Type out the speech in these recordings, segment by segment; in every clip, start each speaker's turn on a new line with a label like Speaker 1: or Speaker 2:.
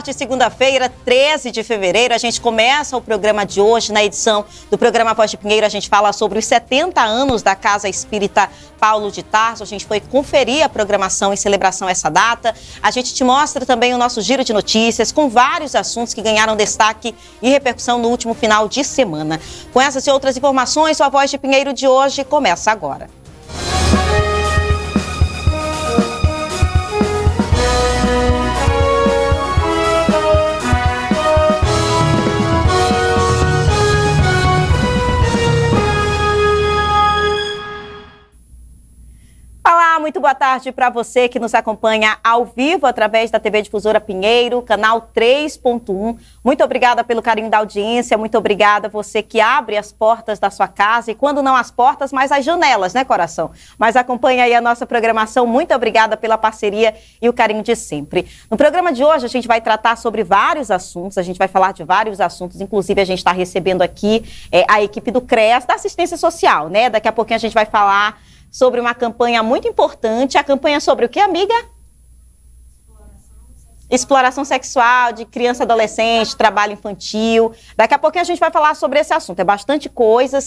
Speaker 1: tarde, segunda-feira, 13 de fevereiro. A gente começa o programa de hoje. Na edição do programa Voz de Pinheiro, a gente fala sobre os 70 anos da Casa Espírita Paulo de Tarso. A gente foi conferir a programação em celebração a essa data. A gente te mostra também o nosso giro de notícias com vários assuntos que ganharam destaque e repercussão no último final de semana. Com essas e outras informações, a Voz de Pinheiro de hoje começa agora. Olá, muito boa tarde para você que nos acompanha ao vivo através da TV Difusora Pinheiro, canal 3.1. Muito obrigada pelo carinho da audiência, muito obrigada a você que abre as portas da sua casa e quando não as portas, mas as janelas, né, coração? Mas acompanha aí a nossa programação, muito obrigada pela parceria e o carinho de sempre. No programa de hoje a gente vai tratar sobre vários assuntos, a gente vai falar de vários assuntos, inclusive a gente está recebendo aqui a equipe do CREAS, da assistência social, né? Daqui a pouquinho a gente vai falar sobre uma campanha muito importante. A campanha sobre o que, amiga? Exploração sexual de criança e adolescente, trabalho infantil. Daqui a pouquinho a gente vai falar sobre esse assunto. É bastante coisa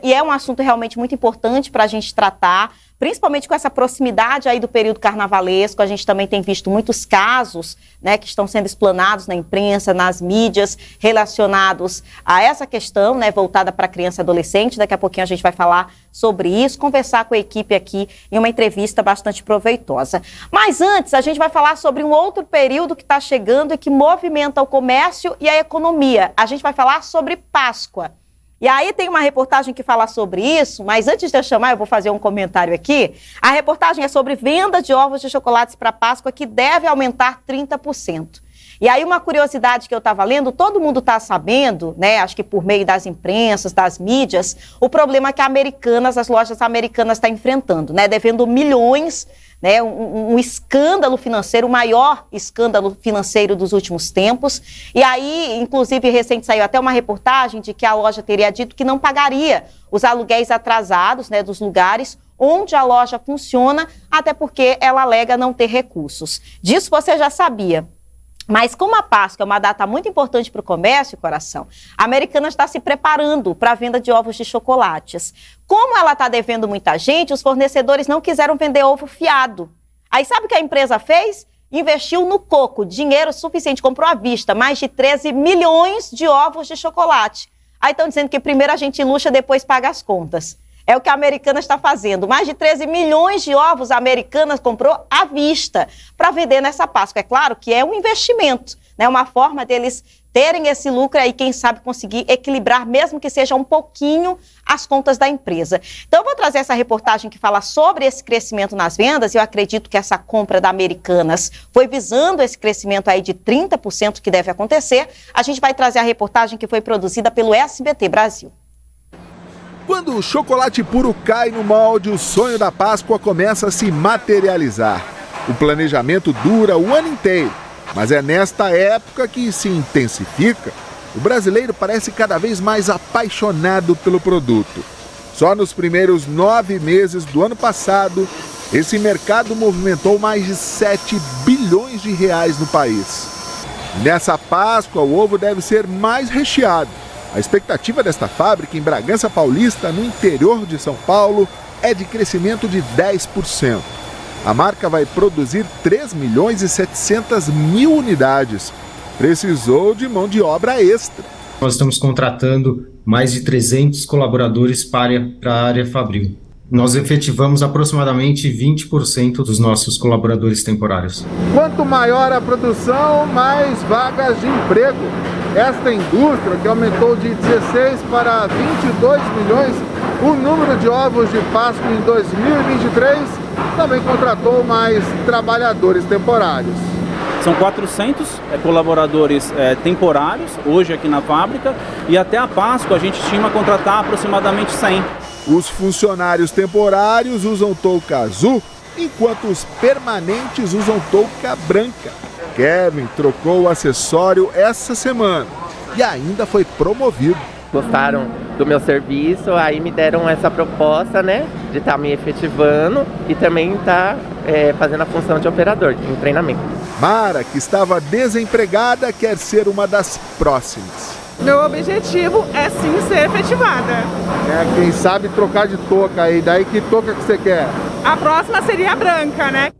Speaker 1: e é um assunto realmente muito importante para a gente tratar, principalmente com essa proximidade aí do período carnavalesco. A gente também tem visto muitos casos, né, que estão sendo explanados na imprensa, nas mídias, relacionados a essa questão, né, voltada para criança e adolescente. Daqui a pouquinho a gente vai falar sobre isso, conversar com a equipe aqui em uma entrevista bastante proveitosa. Mas antes, a gente vai falar sobre um outro período que está chegando e que movimenta o comércio e a economia. A gente vai falar sobre Páscoa. E aí tem uma reportagem que fala sobre isso, mas antes de eu chamar, eu vou fazer um comentário aqui. A reportagem é sobre venda de ovos de chocolates para Páscoa, que deve aumentar 30%. E aí uma curiosidade que eu estava lendo, todo mundo está sabendo, né, acho que por meio das imprensas, das mídias, o problema que as lojas americanas estão enfrentando, né, devendo milhões, né, um escândalo financeiro, o maior escândalo financeiro dos últimos tempos. E aí, inclusive, recente saiu até uma reportagem de que a loja teria dito que não pagaria os aluguéis atrasados, né, dos lugares onde a loja funciona, até porque ela alega não ter recursos. Disso você já sabia. Mas como a Páscoa é uma data muito importante para o comércio, coração, a Americanas está se preparando para a venda de ovos de chocolates. Como ela está devendo muita gente, os fornecedores não quiseram vender ovo fiado. Aí sabe o que a empresa fez? Investiu no coco, dinheiro suficiente, comprou à vista, mais de 13 milhões de ovos de chocolate. Aí estão dizendo que primeiro a gente luxa, depois paga as contas. É o que a Americanas está fazendo. Mais de 13 milhões de ovos a Americanas comprou à vista para vender nessa Páscoa. É claro que é um investimento, né? Uma forma deles terem esse lucro e, quem sabe, conseguir equilibrar, mesmo que seja um pouquinho, as contas da empresa. Então, eu vou trazer essa reportagem que fala sobre esse crescimento nas vendas. Eu acredito que essa compra da Americanas foi visando esse crescimento aí de 30% que deve acontecer. A gente vai trazer a reportagem que foi produzida pelo SBT Brasil.
Speaker 2: Quando o chocolate puro cai no molde, o sonho da Páscoa começa a se materializar. O planejamento dura o ano inteiro, mas é nesta época que se intensifica. O brasileiro parece cada vez mais apaixonado pelo produto. Só nos primeiros 9 meses do ano passado, esse mercado movimentou mais de 7 bilhões de reais no país. Nessa Páscoa, o ovo deve ser mais recheado. A expectativa desta fábrica em Bragança Paulista, no interior de São Paulo, é de crescimento de 10%. A marca vai produzir 3 milhões e 700 mil unidades. Precisou de mão de obra extra.
Speaker 3: Nós estamos contratando mais de 300 colaboradores para a área fabril. Nós efetivamos aproximadamente 20% dos nossos colaboradores temporários.
Speaker 2: Quanto maior a produção, mais vagas de emprego. Esta indústria, que aumentou de 16 para 22 milhões o número de ovos de Páscoa em 2023, também contratou mais trabalhadores temporários.
Speaker 4: São 400 colaboradores temporários hoje aqui na fábrica e até a Páscoa a gente estima contratar aproximadamente 100.
Speaker 2: Os funcionários temporários usam touca azul, enquanto os permanentes usam touca branca. Kevin trocou o acessório essa semana e ainda foi promovido.
Speaker 5: Gostaram do meu serviço, aí me deram essa proposta, né, de estar me efetivando e também estar fazendo a função de operador em treinamento.
Speaker 2: Mara, que estava desempregada, quer ser uma das próximas.
Speaker 6: Meu objetivo é sim ser efetivada.
Speaker 2: Quem sabe trocar de touca aí, daí que touca que você quer?
Speaker 6: A próxima seria a branca, né?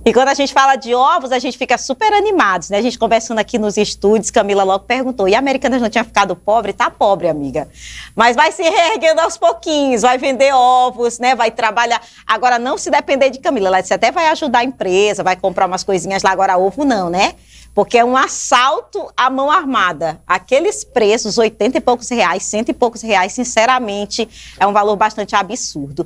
Speaker 1: E quando a gente fala de ovos, a gente fica super animados, né? A gente conversando aqui nos estúdios, Camila logo perguntou, e a Americanas não tinha ficado pobre? Tá pobre, amiga. Mas vai se reerguendo aos pouquinhos, vai vender ovos, né? Vai trabalhar. Agora, não se depender de Camila, ela disse, até vai ajudar a empresa, vai comprar umas coisinhas lá, agora ovo não, né? Porque é um assalto à mão armada. Aqueles preços, 80 e poucos reais, 100 e poucos reais, sinceramente, é um valor bastante absurdo.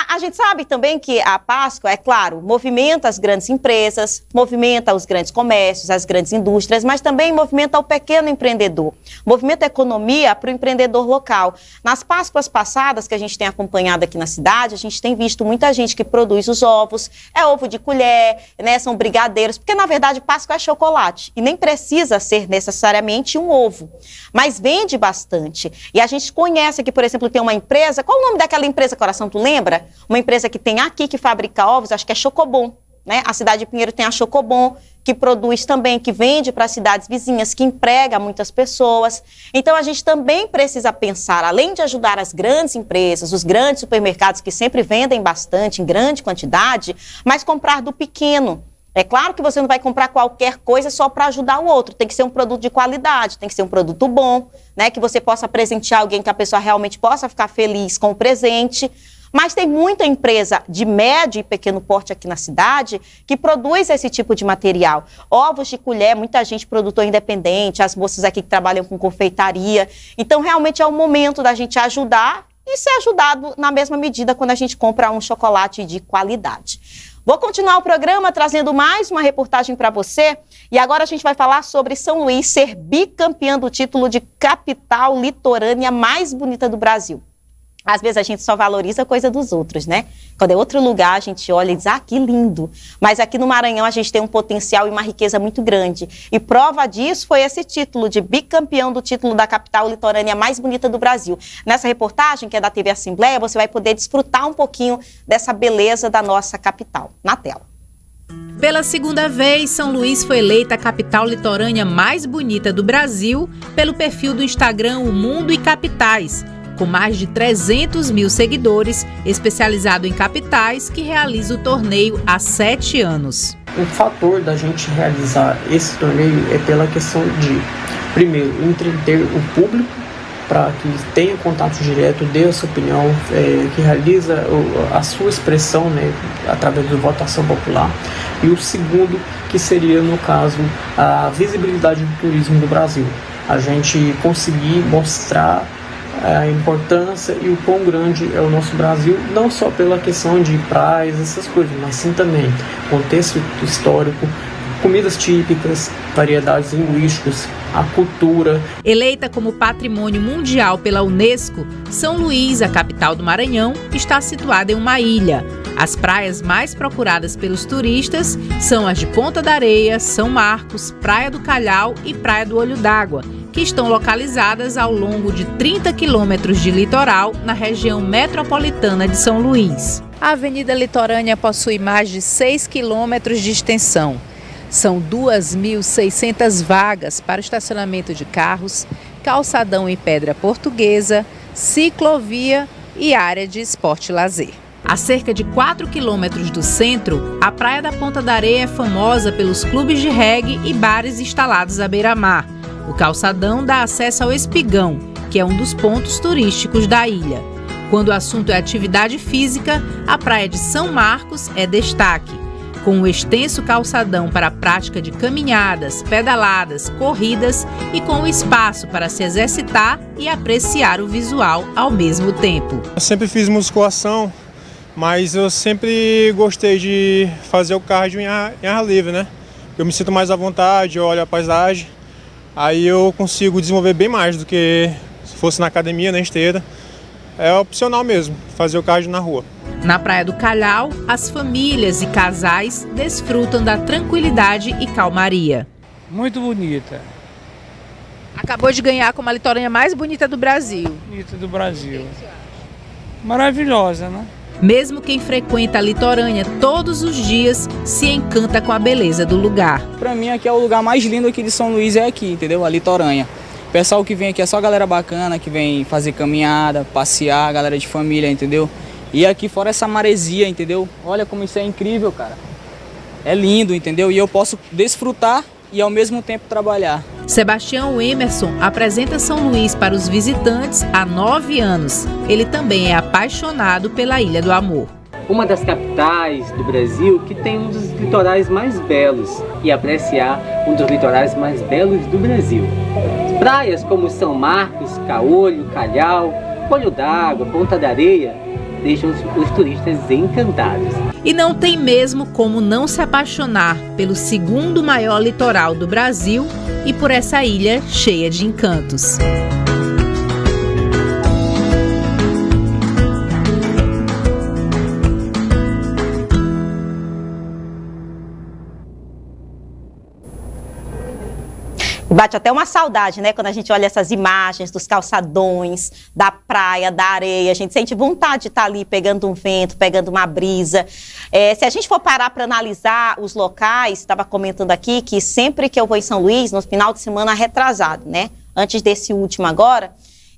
Speaker 1: A gente sabe também que a Páscoa, é claro, movimenta as grandes empresas, movimenta os grandes comércios, as grandes indústrias, mas também movimenta o pequeno empreendedor, movimenta a economia para o empreendedor local. Nas Páscoas passadas que a gente tem acompanhado aqui na cidade, a gente tem visto muita gente que produz os ovos, é ovo de colher, né, são brigadeiros, porque na verdade Páscoa é chocolate e nem precisa ser necessariamente um ovo, mas vende bastante. E a gente conhece aqui, por exemplo, tem uma empresa, qual o nome daquela empresa, Coração, tu lembra? Uma empresa que tem aqui, que fabrica ovos, acho que é Chocobon, né? A cidade de Pinheiro tem a Chocobon, que produz também, que vende para cidades vizinhas, que emprega muitas pessoas. Então, a gente também precisa pensar, além de ajudar as grandes empresas, os grandes supermercados que sempre vendem bastante, em grande quantidade, mas comprar do pequeno. É claro que você não vai comprar qualquer coisa só para ajudar o outro. Tem que ser um produto de qualidade, tem que ser um produto bom, né? Que você possa presentear alguém, que a pessoa realmente possa ficar feliz com o presente. Mas tem muita empresa de médio e pequeno porte aqui na cidade que produz esse tipo de material. Ovos de colher, muita gente produtor independente, as moças aqui que trabalham com confeitaria. Então, realmente é o momento da gente ajudar e ser ajudado na mesma medida quando a gente compra um chocolate de qualidade. Vou continuar o programa trazendo mais uma reportagem para você. E agora a gente vai falar sobre São Luís ser bicampeã do título de capital litorânea mais bonita do Brasil. Às vezes a gente só valoriza a coisa dos outros, né? Quando é outro lugar, a gente olha e diz, ah, que lindo. Mas aqui no Maranhão a gente tem um potencial e uma riqueza muito grande. E prova disso foi esse título de bicampeão do título da capital litorânea mais bonita do Brasil. Nessa reportagem, que é da TV Assembleia, você vai poder desfrutar um pouquinho dessa beleza da nossa capital. Na tela.
Speaker 7: Pela segunda vez, São Luís foi eleita a capital litorânea mais bonita do Brasil pelo perfil do Instagram O Mundo e Capitais, com mais de 300 mil seguidores, especializado em capitais, que realiza o torneio há 7 anos.
Speaker 8: O fator da gente realizar esse torneio é pela questão de, primeiro, entreter o público, para que tenha contato direto, dê a sua opinião, que realiza a sua expressão, né, através da votação popular. E o segundo, que seria, no caso, a visibilidade do turismo do Brasil. A gente conseguir mostrar a importância e o quão grande é o nosso Brasil, não só pela questão de praias, essas coisas, mas sim também contexto histórico, comidas típicas, variedades linguísticas, a cultura.
Speaker 7: Eleita como Patrimônio Mundial pela Unesco, São Luís, a capital do Maranhão, está situada em uma ilha. As praias mais procuradas pelos turistas são as de Ponta da Areia, São Marcos, Praia do Calhau e Praia do Olho d'Água, que estão localizadas ao longo de 30 quilômetros de litoral na região metropolitana de São Luís. A Avenida Litorânea possui mais de 6 quilômetros de extensão. São 2.600 vagas para estacionamento de carros, calçadão em pedra portuguesa, ciclovia e área de esporte e lazer. A cerca de 4 quilômetros do centro, a Praia da Ponta da Areia é famosa pelos clubes de reggae e bares instalados à beira-mar. O calçadão dá acesso ao Espigão, que é um dos pontos turísticos da ilha. Quando o assunto é atividade física, a Praia de São Marcos é destaque, com um extenso calçadão para a prática de caminhadas, pedaladas, corridas e com espaço para se exercitar e apreciar o visual ao mesmo tempo.
Speaker 9: Eu sempre fiz musculação, mas eu sempre gostei de fazer o cardio em ar livre, né? Eu me sinto mais à vontade, eu olho a paisagem, aí eu consigo desenvolver bem mais do que se fosse na academia, na esteira. É opcional mesmo, fazer o cardio na rua.
Speaker 7: Na Praia do Calhau, as famílias e casais desfrutam da tranquilidade e calmaria.
Speaker 10: Muito bonita.
Speaker 7: Acabou de ganhar como a litorânea mais bonita do Brasil.
Speaker 10: Bonita do Brasil. Maravilhosa, né?
Speaker 7: Mesmo quem frequenta a litorânea todos os dias se encanta com a beleza do lugar.
Speaker 11: Pra mim aqui é o lugar mais lindo aqui de São Luís, é aqui, entendeu? A litorânea. O pessoal que vem aqui é só galera bacana, que vem fazer caminhada, passear, galera de família, entendeu? E aqui fora essa maresia, entendeu? Olha como isso é incrível, cara. É lindo, entendeu? E eu posso desfrutar e ao mesmo tempo trabalhar.
Speaker 7: Sebastião Emerson apresenta São Luís para os visitantes há 9 anos. Ele também é apaixonado pela Ilha do Amor.
Speaker 12: Uma das capitais do Brasil que tem um dos litorais mais belos e apreciar um dos litorais mais belos do Brasil. Praias como São Marcos, Caolho, Calhau, Olho d'Água, Ponta da Areia deixam os turistas encantados.
Speaker 7: E não tem mesmo como não se apaixonar pelo segundo maior litoral do Brasil e por essa ilha cheia de encantos.
Speaker 1: Bate até uma saudade, né? Quando a gente olha essas imagens dos calçadões, da praia, da areia, a gente sente vontade de estar ali pegando um vento, pegando uma brisa. Se a gente for parar para analisar os locais, estava comentando aqui que sempre que eu vou em São Luís, no final de semana retrasado, né? Antes desse último agora,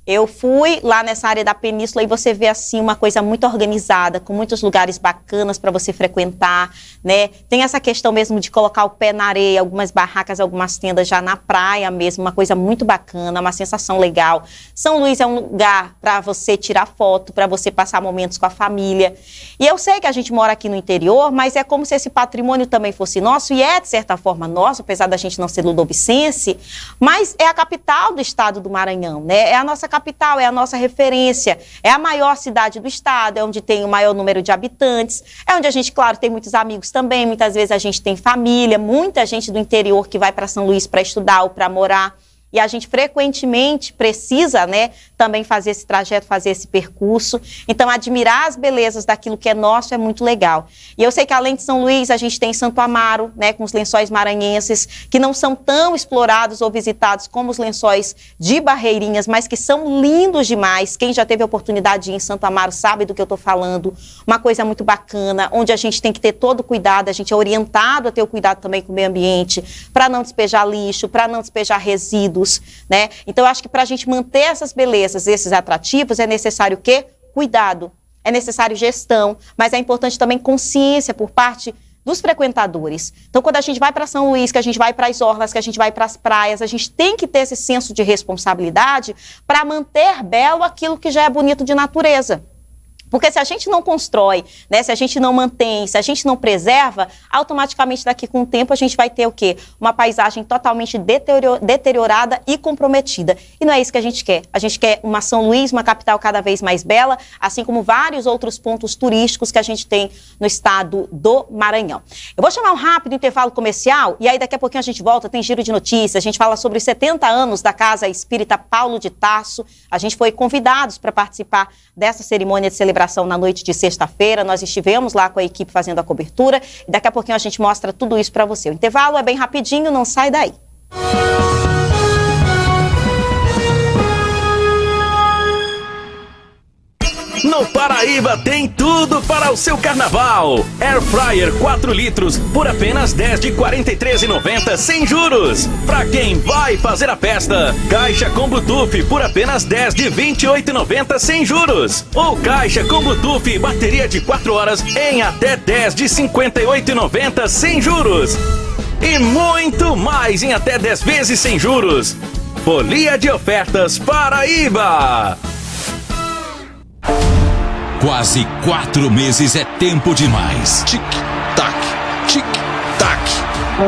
Speaker 1: eu fui lá nessa área da península e você vê assim uma coisa muito organizada, com muitos lugares bacanas para você frequentar, né? Tem essa questão mesmo de colocar o pé na areia, algumas barracas, algumas tendas já na praia mesmo, uma coisa muito bacana, uma sensação legal. São Luís é um lugar para você tirar foto, para você passar momentos com a família. E eu sei que a gente mora aqui no interior, mas é como se esse patrimônio também fosse nosso, e é de certa forma nosso, apesar da gente não ser ludovicense, mas é a capital do estado do Maranhão, né? É a nossa capital, é a nossa referência, é a maior cidade do estado, é onde tem o maior número de habitantes, é onde a gente, claro, tem muitos amigos também, muitas vezes a gente tem família, muita gente do interior que vai para São Luís para estudar ou para morar. E a gente frequentemente precisa, né, também fazer esse trajeto, fazer esse percurso. Então, admirar as belezas daquilo que é nosso é muito legal. E eu sei que além de São Luís, a gente tem Santo Amaro, né, com os lençóis maranhenses, que não são tão explorados ou visitados como os lençóis de Barreirinhas, mas que são lindos demais. Quem já teve a oportunidade de ir em Santo Amaro sabe do que eu estou falando. Uma coisa muito bacana, onde a gente tem que ter todo o cuidado, a gente é orientado a ter o cuidado também com o meio ambiente, para não despejar lixo, para não despejar resíduos, né? Então, eu acho que para a gente manter essas belezas, esses atrativos, é necessário o quê? Cuidado, é necessário gestão, mas é importante também consciência por parte dos frequentadores. Então, quando a gente vai para São Luís, que a gente vai para as orlas, que a gente vai para as praias, a gente tem que ter esse senso de responsabilidade para manter belo aquilo que já é bonito de natureza. Porque se a gente não constrói, né, se a gente não mantém, se a gente não preserva, automaticamente daqui com o tempo a gente vai ter o quê? Uma paisagem totalmente deteriorada e comprometida. E não é isso que a gente quer. A gente quer uma São Luís, uma capital cada vez mais bela, assim como vários outros pontos turísticos que a gente tem no estado do Maranhão. Eu vou chamar um rápido intervalo comercial e aí daqui a pouquinho a gente volta, tem giro de notícias, a gente fala sobre os 70 anos da Casa Espírita Paulo de Tarso. A gente foi convidados para participar dessa cerimônia de celebração na noite de sexta-feira. Nós estivemos lá com a equipe fazendo a cobertura e daqui a pouquinho a gente mostra tudo isso para você. O intervalo é bem rapidinho, não sai daí.
Speaker 13: No Paraíba tem tudo para o seu carnaval. Air Fryer 4 litros por apenas R$10 de R$ 43,90 sem juros. Pra quem vai fazer a festa, caixa com Bluetooth por apenas R$10 de R$ 28,90 sem juros. Ou caixa com Bluetooth e bateria de 4 horas em até R$10 de R$ 58,90 sem juros. E muito mais em até 10 vezes sem juros. Folia de ofertas Paraíba.
Speaker 14: Quase 4 meses é tempo demais. Tic-tac, tic-tac.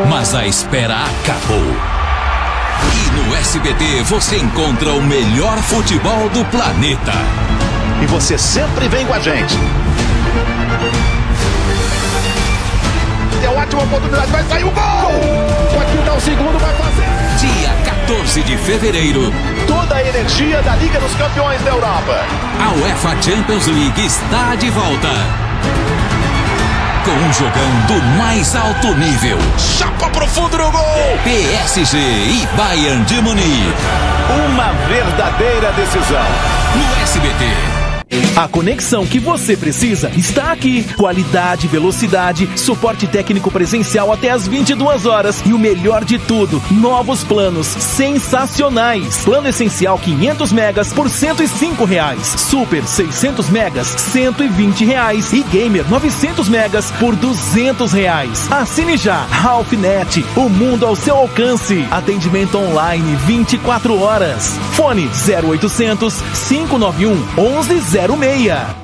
Speaker 14: Mas a espera acabou. E no SBT você encontra o melhor futebol do planeta.
Speaker 15: E você sempre vem com a gente. É uma ótima oportunidade, vai sair o gol! Pode dar o segundo, vai fazer!
Speaker 14: Dia 14 de fevereiro.
Speaker 15: Toda a energia da Liga dos Campeões da Europa.
Speaker 14: A UEFA Champions League está de volta. com um jogão do mais alto nível.
Speaker 15: Chapa pro fundo no gol!
Speaker 14: PSG e Bayern de Munique.
Speaker 15: Uma verdadeira decisão.
Speaker 14: No SBT.
Speaker 10: A conexão que você precisa está aqui. Qualidade, velocidade, suporte técnico presencial até às 22 horas. E o melhor de tudo, novos planos sensacionais. Plano essencial 500 megas por R$105. Super 600 megas, R$120. E Gamer 900 megas por R$200. Assine já. Ralphnet, o mundo ao seu alcance. Atendimento online 24 horas. Fone 0800 591 1106.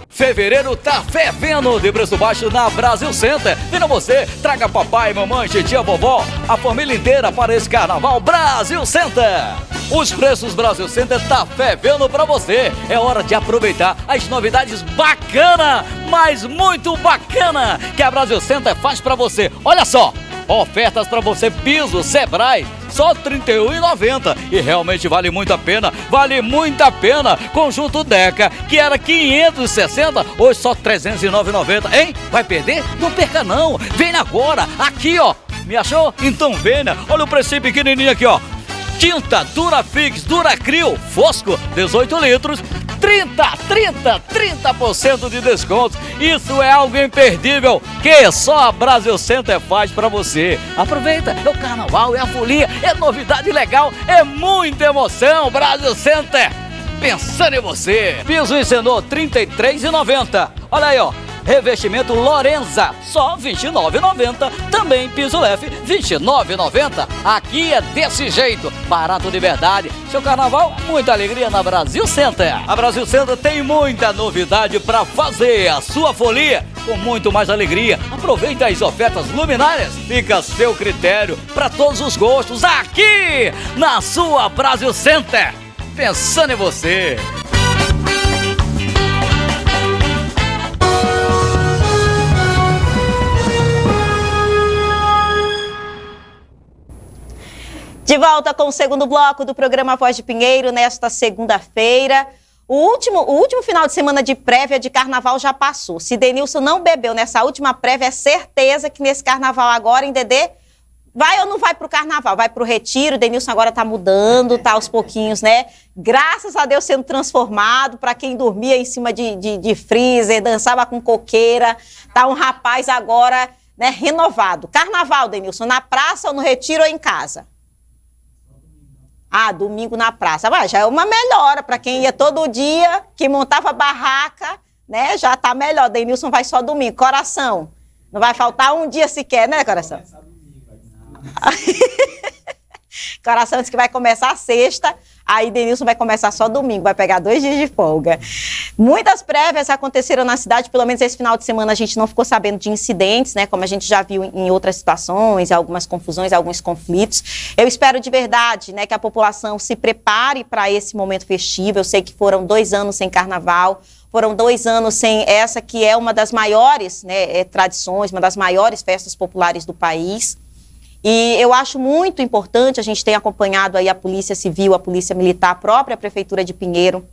Speaker 16: Fevereiro tá fervendo de preço baixo na Brasil Center. Venha você, traga papai, mamãe, titia, vovó, a família inteira para esse carnaval Brasil Center. Os preços Brasil Center tá fervendo para você. É hora de aproveitar as novidades bacana, mas muito bacana que a Brasil Center faz para você. Olha só, ofertas para você, piso Sebrae, só R$ 31,90 e realmente vale muito a pena, Conjunto Deca, que era 560, hoje só R$ 309,90, hein? Vai perder? Não perca não, vem agora, aqui ó, me achou? Então venha, olha o precinho pequenininho aqui ó, tinta Durafix, Duracril, Fosco, 18 litros, 30% de desconto. Isso é algo imperdível que só a Brasil Center faz pra você. Aproveita, é o carnaval, é a folia, é novidade legal, é muita emoção. Brasil Center, pensando em você. Piso Encenô, R$ 33,90. Olha aí, ó. Revestimento Lorenza, só R$ 29,90. Também piso leve, R$ 29,90. Aqui é desse jeito, barato de verdade. Seu carnaval, muita alegria na Brasil Center. A Brasil Center tem muita novidade para fazer a sua folia com muito mais alegria. Aproveite as ofertas luminárias. Fica a seu critério para todos os gostos aqui na sua Brasil Center. Pensando em você.
Speaker 1: De volta com o segundo bloco do programa Voz de Pinheiro, nesta segunda-feira. O último final de semana de prévia de carnaval já passou. Se Denilson não bebeu nessa última prévia, é certeza que nesse carnaval agora, em Dedê, vai ou não vai pro carnaval? Vai pro retiro, Denilson agora tá mudando, tá aos pouquinhos, né? Graças a Deus sendo transformado, para quem dormia em cima de freezer, dançava com coqueira, tá um rapaz agora, né, renovado. Carnaval, Denilson, na praça ou no retiro ou em casa? Ah, domingo na praça. Vai, já é uma melhora para quem ia todo dia, que montava barraca, né? Já tá melhor. Denilson vai só domingo. Coração, não vai faltar um dia sequer, né, Coração? Coração disse que vai começar sexta, aí Denilson vai começar só domingo, vai pegar 2 dias de folga. Muitas prévias aconteceram na cidade, pelo menos esse final de semana a gente não ficou sabendo de incidentes, né, como a gente já viu em outras situações, algumas confusões, alguns conflitos. Eu espero de verdade, né, que a população se prepare para esse momento festivo. Eu sei que foram 2 anos sem carnaval, foram 2 anos sem essa que é uma das maiores, né, tradições, uma das maiores festas populares do país. E eu acho muito importante, a gente tem acompanhado aí a Polícia Civil, a Polícia Militar, a própria Prefeitura de Pinheiro,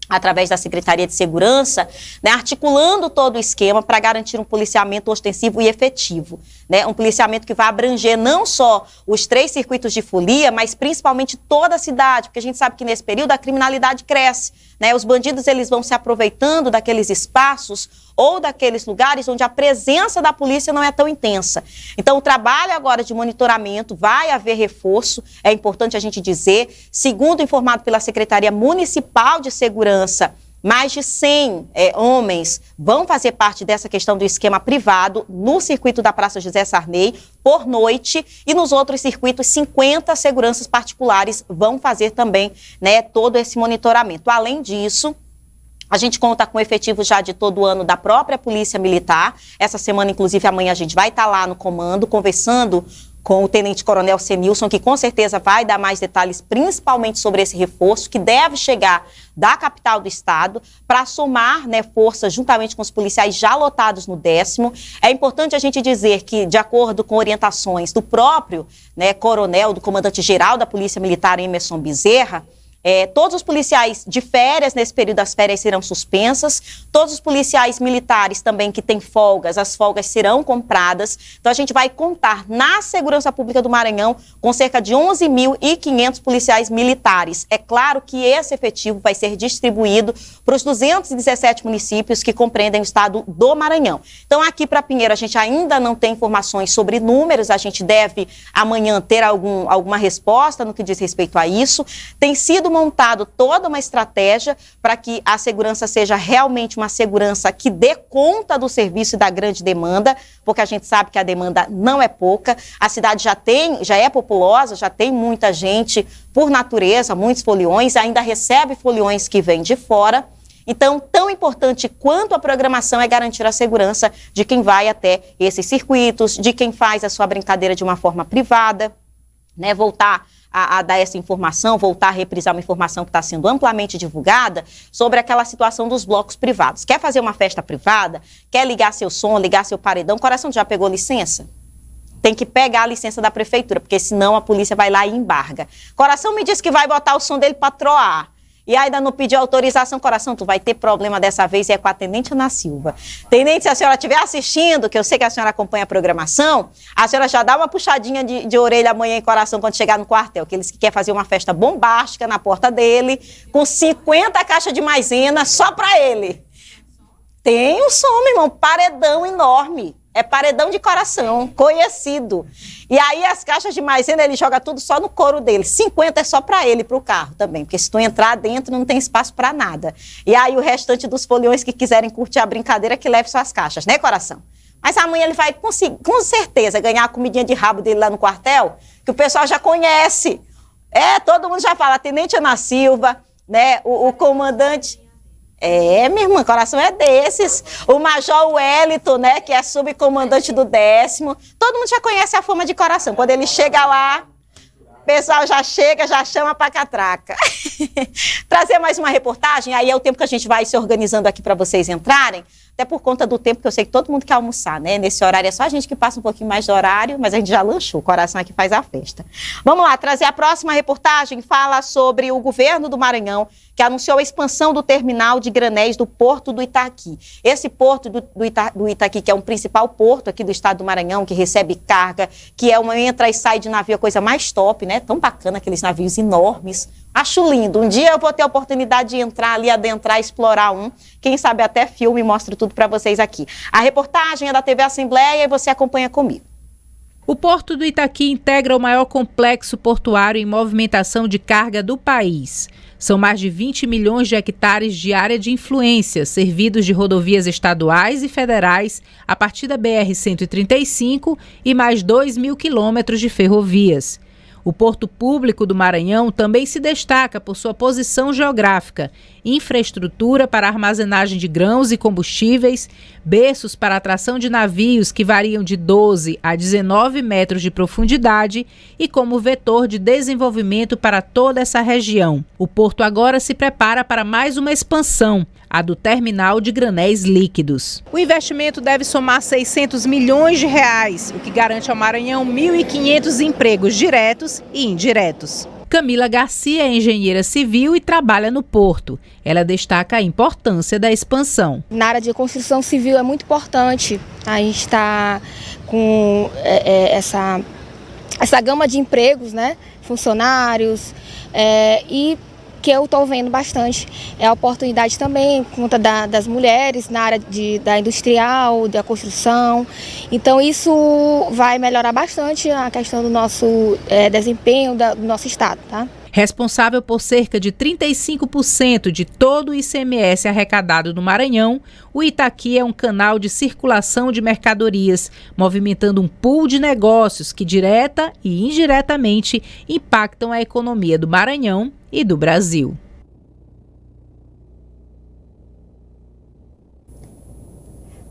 Speaker 1: através da Secretaria de Segurança, né, articulando todo o esquema para garantir um policiamento ostensivo e efetivo, né, um policiamento que vai abranger não só os 3 circuitos de folia, mas principalmente toda a cidade, porque a gente sabe que nesse período a criminalidade cresce, né, os bandidos eles vão se aproveitando daqueles espaços ou daqueles lugares onde a presença da polícia não é tão intensa. Então, o trabalho agora de monitoramento, vai haver reforço, é importante a gente dizer. Segundo informado pela Secretaria Municipal de Segurança, mais de 100 homens vão fazer parte dessa questão do esquema privado no circuito da Praça José Sarney por noite, e nos outros circuitos 50 seguranças particulares vão fazer também, né, todo esse monitoramento. Além disso, a gente conta com efetivo já de todo ano da própria Polícia Militar. Essa semana, inclusive, amanhã a gente vai estar lá no comando, conversando com o Tenente Coronel Senilson, que com certeza vai dar mais detalhes, principalmente sobre esse reforço, que deve chegar da capital do estado, para somar, né, forças juntamente com os policiais já lotados no 10º. É importante a gente dizer que, de acordo com orientações do próprio, né, coronel, do comandante-geral da Polícia Militar, Emerson Bezerra, Todos os policiais de férias, nesse período as férias serão suspensas, todos os policiais militares também que têm folgas, as folgas serão compradas. Então a gente vai contar na Segurança Pública do Maranhão com cerca de 11.500 policiais militares. É claro que esse efetivo vai ser distribuído para os 217 municípios que compreendem o estado do Maranhão. Então aqui para Pinheiro a gente ainda não tem informações sobre números, a gente deve amanhã ter alguma resposta no que diz respeito a isso. Tem sido montado toda uma estratégia para que a segurança seja realmente uma segurança que dê conta do serviço e da grande demanda, porque a gente sabe que a demanda não é pouca. A cidade já é populosa, já tem muita gente por natureza, muitos foliões, ainda recebe foliões que vêm de fora. Então, tão importante quanto a programação é garantir a segurança de quem vai até esses circuitos, de quem faz a sua brincadeira de uma forma privada, né, voltar a dar essa informação, voltar a reprisar uma informação que está sendo amplamente divulgada sobre aquela situação dos blocos privados. Quer fazer uma festa privada? Quer ligar seu som, ligar seu paredão? Coração, já pegou licença? Tem que pegar a licença da prefeitura, porque senão a polícia vai lá e embarga. Coração me disse que vai botar o som dele para troar. E ainda não pediu autorização. Coração, tu vai ter problema dessa vez, e é com a Tenente Ana Silva. Tenente, se a senhora estiver assistindo, que eu sei que a senhora acompanha a programação, a senhora já dá uma puxadinha de orelha amanhã em Coração quando chegar no quartel, que eles querem fazer uma festa bombástica na porta dele, com 50 caixas de maisena só pra ele. Tem um som, meu irmão, paredão enorme. É paredão de Coração, conhecido. E aí as caixas de maisena ele joga tudo só no couro dele. 50 é só para ele, para o carro também. Porque se tu entrar dentro não tem espaço para nada. E aí o restante dos foliões que quiserem curtir a brincadeira que leve suas caixas, né, Coração? Mas amanhã ele vai conseguir, com certeza, ganhar a comidinha de rabo dele lá no quartel, que o pessoal já conhece. Todo mundo já fala, Tenente Ana Silva, né, o comandante... minha irmã, Coração é desses. O Major Wellington, né, que é subcomandante do 10º. Todo mundo já conhece a fama de Coração. Quando ele chega lá, o pessoal já chega, já chama pra catraca. Trazer mais uma reportagem, aí é o tempo que a gente vai se organizando aqui para vocês entrarem. Até por conta do tempo que eu sei que todo mundo quer almoçar, né? Nesse horário é só a gente que passa um pouquinho mais de horário, mas a gente já lanchou, o Coração aqui faz a festa. Vamos lá, trazer a próxima reportagem, fala sobre o governo do Maranhão, que anunciou a expansão do terminal de granéis do Porto do Itaqui. Esse porto do Itaqui, que é um principal porto aqui do estado do Maranhão, que recebe carga, que é uma entra e sai de navio, a coisa mais top, né? Tão bacana, aqueles navios enormes. Acho lindo. Um dia eu vou ter a oportunidade de entrar ali, adentrar, explorar um. Quem sabe até filme, mostro tudo para vocês aqui. A reportagem é da TV Assembleia e você acompanha comigo.
Speaker 7: O Porto do Itaqui integra o maior complexo portuário em movimentação de carga do país. São mais de 20 milhões de hectares de área de influência, servidos de rodovias estaduais e federais a partir da BR-135 e mais 2.000 quilômetros de ferrovias. O Porto Público do Maranhão também se destaca por sua posição geográfica, infraestrutura para armazenagem de grãos e combustíveis, berços para atração de navios que variam de 12 a 19 metros de profundidade e como vetor de desenvolvimento para toda essa região. O porto agora se prepara para mais uma expansão, a do terminal de granéis líquidos. O investimento deve somar 600 milhões de reais, o que garante ao Maranhão 1.500 empregos diretos e indiretos. Camila Garcia é engenheira civil e trabalha no porto. Ela destaca a importância da expansão.
Speaker 17: Na área de construção civil é muito importante. A gente está com essa gama de empregos, né? Funcionários e que eu estou vendo bastante é a oportunidade também por conta das mulheres na área da industrial, da construção. Então isso vai melhorar bastante a questão do nosso desempenho do nosso estado, tá?
Speaker 7: Responsável por cerca de 35% de todo o ICMS arrecadado no Maranhão, o Itaqui é um canal de circulação de mercadorias, movimentando um pool de negócios que direta e indiretamente impactam a economia do Maranhão e do Brasil.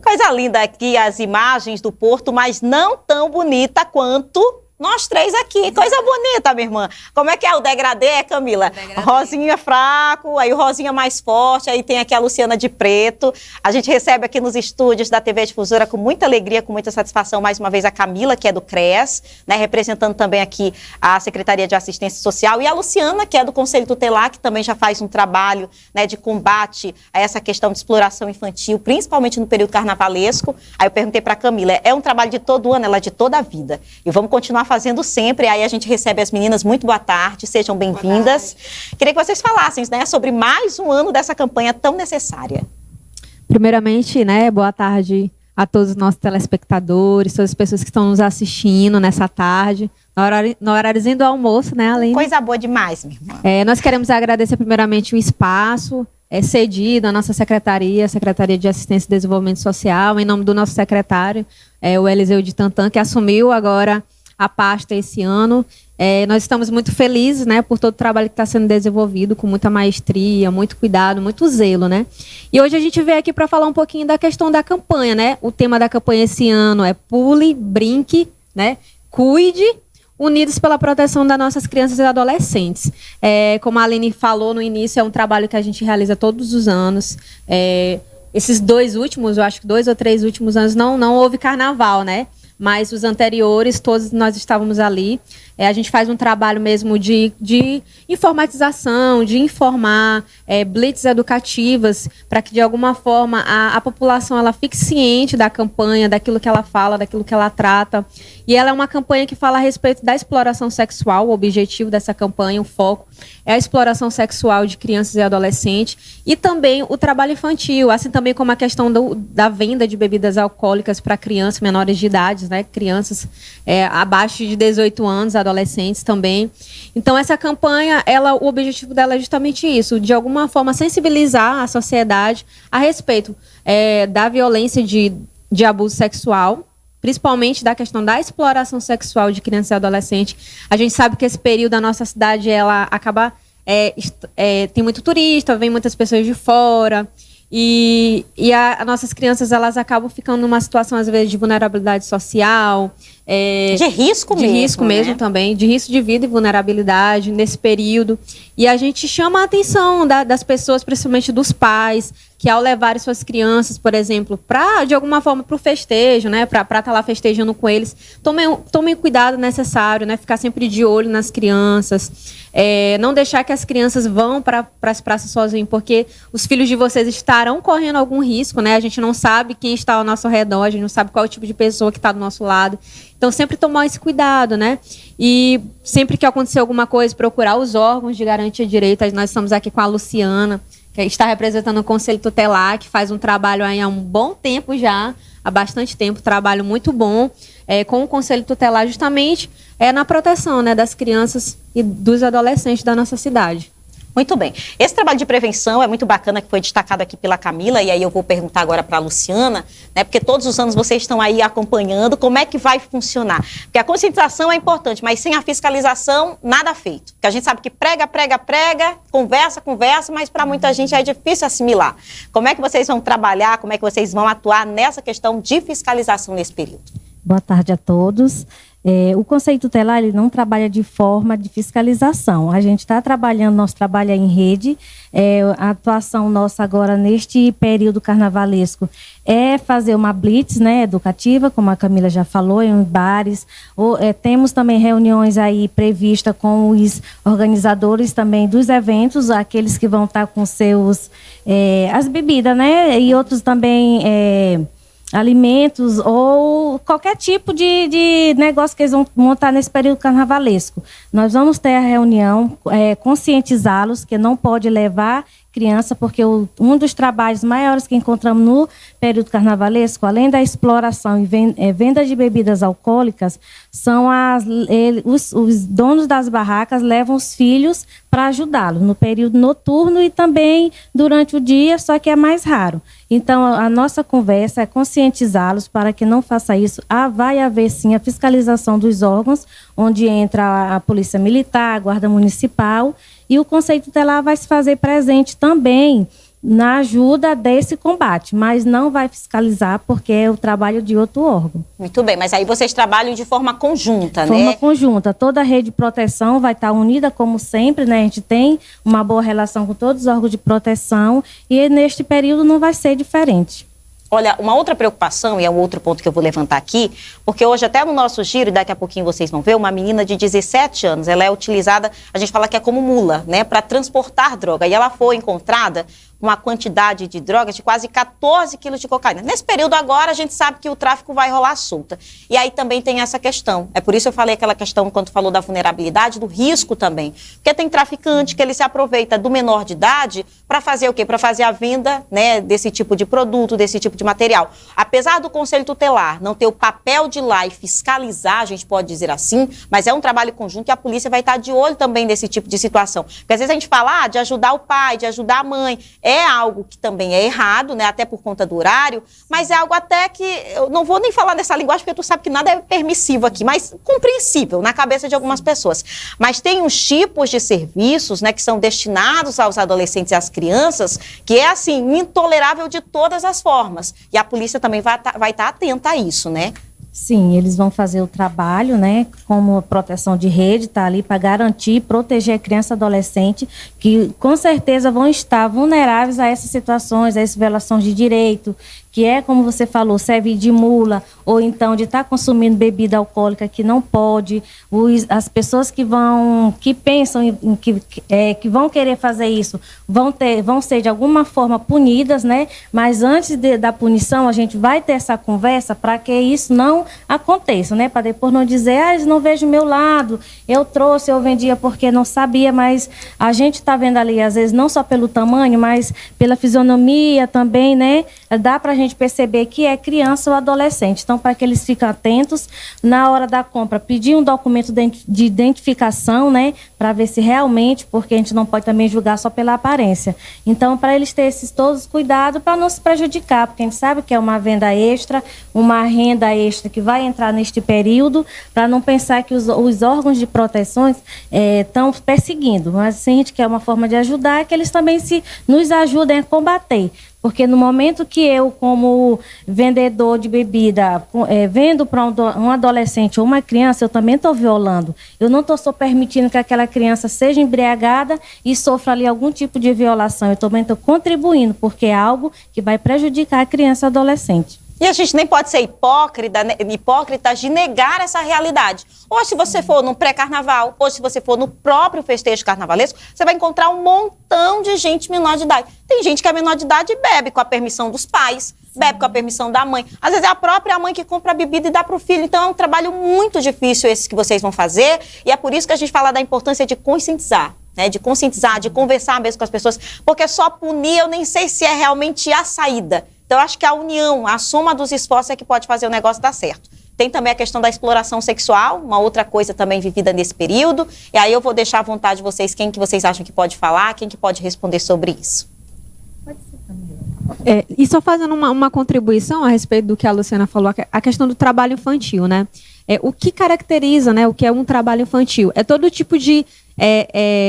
Speaker 1: Coisa linda aqui as imagens do porto, mas não tão bonita quanto Nós 3 aqui, coisa bonita, minha irmã. Como é que é o degradê, Camila? Rosinha fraco, aí o Rosinha mais forte, aí tem aqui a Luciana de preto. A gente recebe aqui nos estúdios da TV Difusora com muita alegria, com muita satisfação, mais uma vez a Camila, que é do CRES, né, representando também aqui a Secretaria de Assistência Social, e a Luciana, que é do Conselho Tutelar, que também já faz um trabalho, né, de combate a essa questão de exploração infantil, principalmente no período carnavalesco. Aí eu perguntei para a Camila, é um trabalho de todo ano, ela é de toda a vida. E vamos continuar fazendo sempre. Aí a gente recebe as meninas. Muito boa tarde, sejam bem-vindas. Queria que vocês falassem, né, sobre mais um ano dessa campanha tão necessária.
Speaker 18: Primeiramente, né, boa tarde a todos os nossos telespectadores, todas as pessoas que estão nos assistindo nessa tarde, no horáriozinho do almoço, né, Aline?
Speaker 1: Coisa boa demais, minha irmã.
Speaker 18: Nós queremos agradecer primeiramente o espaço cedido à nossa Secretaria de Assistência e Desenvolvimento Social, em nome do nosso secretário, o Eliseu de Tantan, que assumiu agora a pasta esse ano. Nós estamos muito felizes, né, por todo o trabalho que está sendo desenvolvido com muita maestria, muito cuidado, muito zelo, né? E hoje a gente veio aqui para falar um pouquinho da questão da campanha, né? O tema da campanha esse ano é Pule, Brinque, né? Cuide, unidos pela proteção das nossas crianças e adolescentes. Como a Aline falou no início, é um trabalho que a gente realiza todos os anos. Esses 2 últimos, eu acho que 2 ou 3 últimos anos não houve carnaval, né? Mas os anteriores, todos nós estávamos ali. A gente faz um trabalho mesmo de informatização, de informar, blitz educativas, para que de alguma forma a população ela fique ciente da campanha, daquilo que ela fala, daquilo que ela trata. E ela é uma campanha que fala a respeito da exploração sexual. O objetivo dessa campanha, o foco, é a exploração sexual de crianças e adolescentes, e também o trabalho infantil, assim também como a questão da venda de bebidas alcoólicas para crianças menores de idade, né? Crianças abaixo de 18 anos, adolescentes também. Então, essa campanha, o objetivo dela é justamente isso, de alguma forma sensibilizar a sociedade a respeito da violência de abuso sexual, principalmente da questão da exploração sexual de criança e adolescente. A gente sabe que esse período da nossa cidade, ela acaba... tem muito turista, vem muitas pessoas de fora, e as nossas crianças, elas acabam ficando numa situação, às vezes, de vulnerabilidade social.
Speaker 1: De risco mesmo.
Speaker 18: De risco mesmo, né? Também, de risco de vida e vulnerabilidade nesse período. E a gente chama a atenção das pessoas, principalmente dos pais, que ao levarem suas crianças, por exemplo, de alguma forma, para o festejo, né? Para estar lá festejando com eles, tomem o cuidado necessário, né? Ficar sempre de olho nas crianças. Não deixar que as crianças vão para as praças sozinhos, porque os filhos de vocês estarão correndo algum risco, né? A gente não sabe quem está ao nosso redor, a gente não sabe qual é o tipo de pessoa que está do nosso lado. Então, sempre tomar esse cuidado, né? E sempre que acontecer alguma coisa, procurar os órgãos de garantia de direitos. Nós estamos aqui com a Luciana, que está representando o Conselho Tutelar, que faz um trabalho aí há um bom tempo já, há bastante tempo, trabalho muito bom com o Conselho Tutelar, justamente na proteção, né, das crianças e dos adolescentes da nossa cidade.
Speaker 1: Muito bem. Esse trabalho de prevenção é muito bacana, que foi destacado aqui pela Camila, e aí eu vou perguntar agora para a Luciana, né, porque todos os anos vocês estão aí acompanhando, como é que vai funcionar? Porque a conscientização é importante, mas sem a fiscalização, nada feito. Porque a gente sabe que prega, conversa, mas para muita gente é difícil assimilar. Como é que vocês vão trabalhar, como é que vocês vão atuar nessa questão de fiscalização nesse período?
Speaker 19: Boa tarde a todos. O Conselho Tutelar, ele não trabalha de forma de fiscalização. A gente está trabalhando, nosso trabalho é em rede. A atuação nossa agora, neste período carnavalesco, é fazer uma blitz, né, educativa, como a Camila já falou, em bares. Temos também reuniões aí previstas com os organizadores também dos eventos, aqueles que vão estar com seus... as bebidas, né, e outros também... alimentos ou qualquer tipo de negócio que eles vão montar nesse período carnavalesco. Nós vamos ter a reunião, conscientizá-los que não pode levar criança, porque um dos trabalhos maiores que encontramos no período carnavalesco, além da exploração e venda de bebidas alcoólicas, são os donos das barracas levam os filhos para ajudá-los no período noturno e também durante o dia, só que é mais raro. Então, a nossa conversa é conscientizá-los para que não faça isso. Vai haver, sim, a fiscalização dos órgãos, onde entra a Polícia Militar, a Guarda Municipal, e o Conselho Tutelar vai se fazer presente também na ajuda desse combate, mas não vai fiscalizar porque é o trabalho de outro órgão.
Speaker 1: Muito bem, mas aí vocês trabalham de forma conjunta, né?
Speaker 19: De forma conjunta. Toda a rede de proteção vai estar unida como sempre, né? A gente tem uma boa relação com todos os órgãos de proteção e neste período não vai ser diferente.
Speaker 1: Olha, uma outra preocupação, e é um outro ponto que eu vou levantar aqui, porque hoje até no nosso giro, e daqui a pouquinho vocês vão ver, uma menina de 17 anos, ela é utilizada, a gente fala que é como mula, né, para transportar droga, e ela foi encontrada com uma quantidade de drogas de quase 14 quilos de cocaína. Nesse período agora, a gente sabe que o tráfico vai rolar solta. E aí também tem essa questão. É por isso que eu falei aquela questão, quando falou da vulnerabilidade, do risco também. Porque tem traficante que ele se aproveita do menor de idade para fazer o quê? Para fazer a venda, né, desse tipo de produto, desse tipo de material. Apesar do Conselho Tutelar não ter o papel de ir lá e fiscalizar, a gente pode dizer assim, mas é um trabalho conjunto e a polícia vai estar de olho também nesse tipo de situação. Porque às vezes a gente fala de ajudar o pai, de ajudar a mãe, é algo que também é errado, né, até por conta do horário, mas é algo até que, eu não vou nem falar nessa linguagem, porque tu sabe que nada é permissivo aqui, mas compreensível na cabeça de algumas pessoas. Mas tem uns tipos de serviços, né, que são destinados aos adolescentes e às crianças, que é, assim, intolerável de todas as formas. E a polícia também vai estar atenta a isso, né?
Speaker 19: Sim, eles vão fazer o trabalho, né, como proteção de rede, tá ali para garantir, proteger a criança e adolescente, que com certeza vão estar vulneráveis a essas situações, a essas violações de direito, que é, como você falou, serve de mula, ou então de estar consumindo bebida alcoólica que não pode, as pessoas que pensam que vão querer fazer isso, vão ser de alguma forma punidas, né? Mas antes da punição, a gente vai ter essa conversa para que isso não aconteça, né? Para depois não dizer, eles não vejo o meu lado, eu trouxe, eu vendia porque não sabia, mas a gente está vendo ali, às vezes, não só pelo tamanho, mas pela fisionomia também, né? Dá para a gente perceber que é criança ou adolescente. Então, para que eles fiquem atentos, na hora da compra, pedir um documento de identificação, né? Para ver se realmente, porque a gente não pode também julgar só pela aparência. Então, para eles terem todos os cuidados, para não se prejudicar, porque a gente sabe que é uma venda extra, uma renda extra que vai entrar neste período, para não pensar que os órgãos de proteções estão perseguindo. Mas se a gente quer uma forma de ajudar, que eles também nos ajudem a combater. Porque no momento que eu, como vendedor de bebida, vendo para um adolescente ou uma criança, eu também estou violando. Eu não estou só permitindo que aquela criança seja embriagada e sofra ali algum tipo de violação. Eu também estou contribuindo, porque é algo que vai prejudicar a criança e adolescente.
Speaker 1: E a gente nem pode ser hipócrita de negar essa realidade. Ou se você for no pré-carnaval, ou se você for no próprio festejo carnavalesco, você vai encontrar um montão de gente menor de idade. Tem gente que é menor de idade e bebe com a permissão dos pais, bebe com a permissão da mãe. Às vezes é a própria mãe que compra a bebida e dá para o filho. Então é um trabalho muito difícil esse que vocês vão fazer. E é por isso que a gente fala da importância de conscientizar. Né, de conscientizar, de conversar mesmo com as pessoas. Porque só punir eu nem sei se é realmente a saída. Então, eu acho que a união, a soma dos esforços é que pode fazer o negócio dar certo. Tem também a questão da exploração sexual, uma outra coisa também vivida nesse período. E aí eu vou deixar à vontade de vocês, quem que vocês acham que pode falar, quem que pode responder sobre isso.
Speaker 18: Pode ser também. E só fazendo uma contribuição a respeito do que a Luciana falou, a questão do trabalho infantil, né? O que caracteriza, né, o que é um trabalho infantil? É todo tipo de,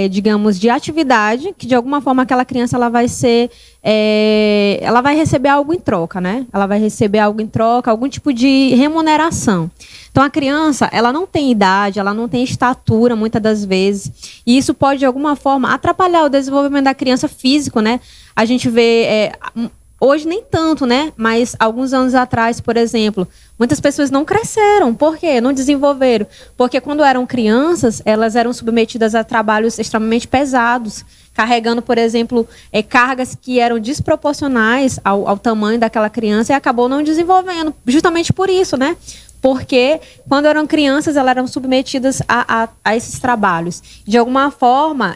Speaker 18: digamos, de atividade que, de alguma forma, aquela criança ela vai receber algo em troca, né? Ela vai receber algo em troca, algum tipo de remuneração. Então, a criança, ela não tem idade, ela não tem estatura, muitas das vezes, e isso pode, de alguma forma, atrapalhar o desenvolvimento da criança físico, né? A gente vê... Hoje nem tanto, né? Mas alguns anos atrás, por exemplo, muitas pessoas não cresceram. Por quê? Não desenvolveram. Porque quando eram crianças, elas eram submetidas a trabalhos extremamente pesados, carregando, por exemplo, cargas que eram desproporcionais ao tamanho daquela criança e acabou não desenvolvendo. Justamente por isso, né? Porque quando eram crianças, elas eram submetidas a esses trabalhos. De alguma forma,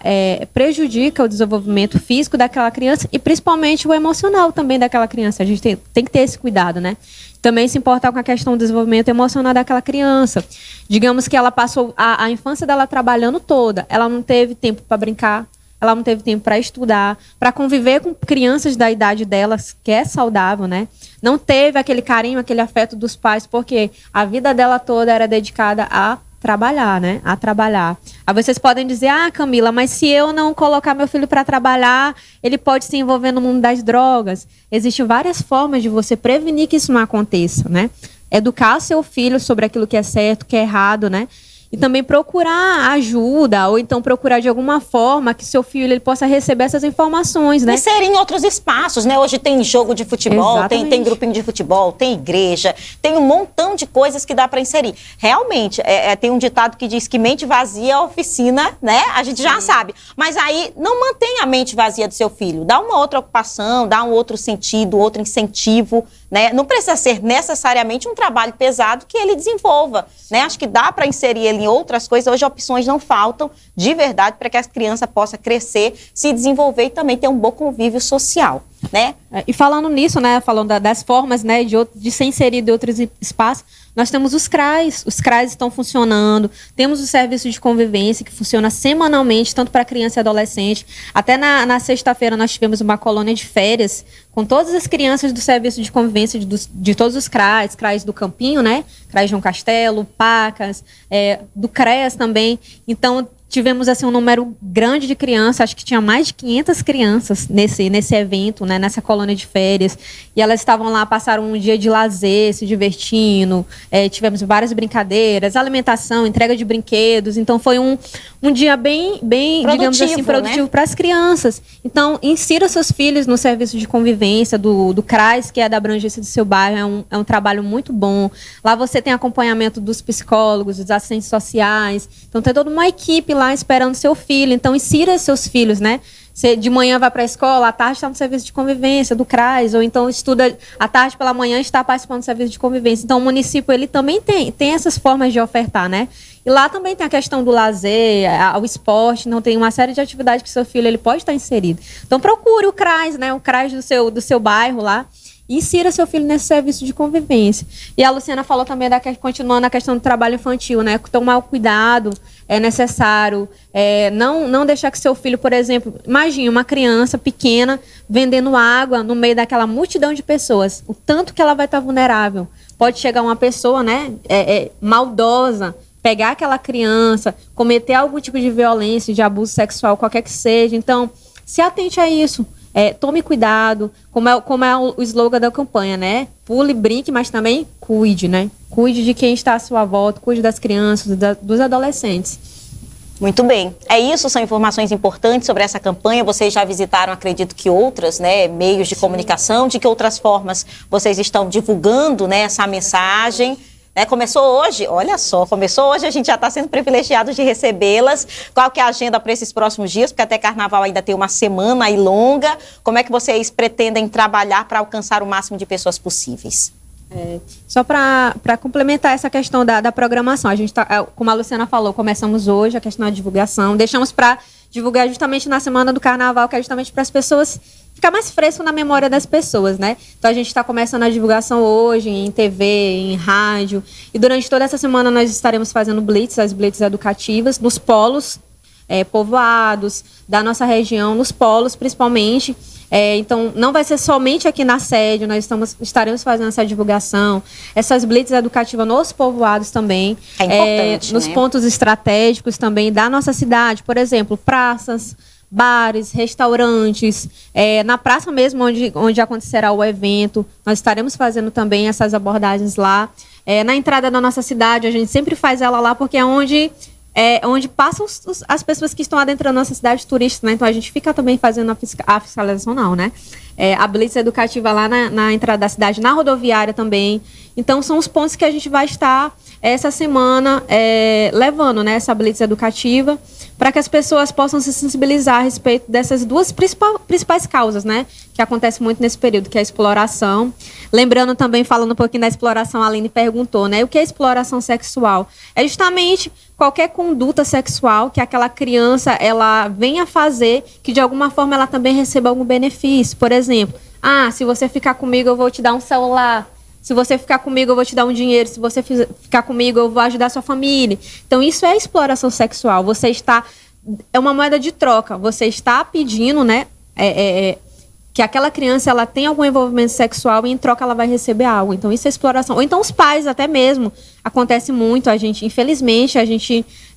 Speaker 18: prejudica o desenvolvimento físico daquela criança e principalmente o emocional também daquela criança. A gente tem que ter esse cuidado, né? Também se importar com a questão do desenvolvimento emocional daquela criança. Digamos que ela passou a infância dela trabalhando toda. Ela não teve tempo para brincar. Ela não teve tempo para estudar, para conviver com crianças da idade delas, que é saudável, né? Não teve aquele carinho, aquele afeto dos pais, porque a vida dela toda era dedicada a trabalhar, né? A trabalhar. Aí vocês podem dizer, Camila, mas se eu não colocar meu filho para trabalhar, ele pode se envolver no mundo das drogas. Existem várias formas de você prevenir que isso não aconteça, né? Educar seu filho sobre aquilo que é certo, que é errado, né? E também procurar ajuda, ou então procurar de alguma forma que seu filho ele possa receber essas informações, né?
Speaker 1: E ser em outros espaços, né? Hoje tem jogo de futebol, tem grupinho de futebol, tem igreja, tem um montão de coisas que dá para inserir. Realmente, tem um ditado que diz que mente vazia é oficina, né? A gente já sabe. Mas aí, não mantenha a mente vazia do seu filho. Dá uma outra ocupação, dá um outro sentido, outro incentivo, né? Não precisa ser necessariamente um trabalho pesado que ele desenvolva, né? Acho que dá para inserir ele em outras coisas. Hoje opções não faltam, de verdade, para que a criança possa crescer, se desenvolver e também ter um bom convívio social, né?
Speaker 18: E falando nisso, né, falando das formas, né, de ser inserido em outros espaços, nós temos os CRAs. Os CRAs estão funcionando, temos o serviço de convivência que funciona semanalmente, tanto para criança e adolescente. Até na sexta-feira nós tivemos uma colônia de férias com todas as crianças do serviço de convivência de todos os CRAs do Campinho, né? CRAs João Castelo, Pacas, do CREAS também. Então, tivemos assim um número grande de crianças, acho que tinha mais de 500 crianças nesse evento, né, nessa colônia de férias, e elas estavam lá, passaram um dia de lazer, se divertindo, tivemos várias brincadeiras, alimentação, entrega de brinquedos, então foi um dia bem produtivo, digamos assim, produtivo, né, para as crianças. Então, insira seus filhos no serviço de convivência do CRAS, que é da abrangência do seu bairro, é um trabalho muito bom. Lá você tem acompanhamento dos psicólogos, dos assistentes sociais, então tem toda uma equipe lá esperando seu filho. Então, insira seus filhos, né? Você de manhã vai para a escola, à tarde está no serviço de convivência do CRAS, ou então estuda à tarde pela manhã e está participando do serviço de convivência. Então, o município ele também tem essas formas de ofertar, né? E lá também tem a questão do lazer, o esporte, não tem uma série de atividades que seu filho ele pode estar inserido. Então, procure o CRAS, né? O CRAS do seu bairro lá. E insira seu filho nesse serviço de convivência. E a Luciana falou também, continuando a questão do trabalho infantil, né? Tomar o cuidado é necessário. Não deixar que seu filho, por exemplo, imagine uma criança pequena vendendo água no meio daquela multidão de pessoas. O tanto que ela vai estar vulnerável. Pode chegar uma pessoa, né, maldosa, pegar aquela criança, cometer algum tipo de violência, de abuso sexual, qualquer que seja. Então, se atente a isso. Tome cuidado, como é o slogan da campanha, né? Pule, brinque, mas também cuide, né? Cuide de quem está à sua volta, cuide das crianças, dos adolescentes.
Speaker 1: Muito bem. É isso, são informações importantes sobre essa campanha. Vocês já visitaram, acredito que outras, né, meios de comunicação. De que outras formas vocês estão divulgando, né, essa mensagem? Começou hoje, olha só, a gente já está sendo privilegiado de recebê-las. Qual que é a agenda para esses próximos dias? Porque até Carnaval ainda tem uma semana aí longa. Como é que vocês pretendem trabalhar para alcançar o máximo de pessoas possíveis?
Speaker 18: Só para complementar essa questão da programação, a gente tá, como a Luciana falou, começamos hoje a questão da divulgação, deixamos para divulgar justamente na semana do Carnaval, que é justamente para as pessoas ficar mais fresco na memória das pessoas, né? Então a gente está começando a divulgação hoje em TV, em rádio, e durante toda essa semana nós estaremos fazendo as blitz educativas nos polos povoados da nossa região, nos polos principalmente. Então, não vai ser somente aqui na sede, nós estaremos fazendo essa divulgação, essas blitz educativas nos povoados também. É importante, nos pontos estratégicos também da nossa cidade, por exemplo, praças, bares, restaurantes, na praça mesmo onde acontecerá o evento, nós estaremos fazendo também essas abordagens lá. Na entrada da nossa cidade, a gente sempre faz ela lá porque é onde passam as pessoas que estão adentrando a nossa cidade turística, né? Então a gente fica também fazendo a fiscalização, não, né? A blitz educativa lá na entrada da cidade, na rodoviária também. Então são os pontos que a gente vai estar essa semana levando, né, essa blitz educativa, para que as pessoas possam se sensibilizar a respeito dessas duas principais causas, né, que acontece muito nesse período, que é a exploração. Lembrando também, falando um pouquinho da exploração, a Aline perguntou, né, o que é exploração sexual? É justamente qualquer conduta sexual que aquela criança, ela venha fazer, que de alguma forma ela também receba algum benefício. Por exemplo, se você ficar comigo, eu vou te dar um celular. Se você ficar comigo, eu vou te dar um dinheiro. Se você ficar comigo, eu vou ajudar a sua família. Então, isso é exploração sexual. É uma moeda de troca. Você está pedindo, né, que aquela criança ela tem algum envolvimento sexual e em troca ela vai receber algo. Então isso é exploração. Ou então os pais até mesmo. Acontece muito. A gente, infelizmente,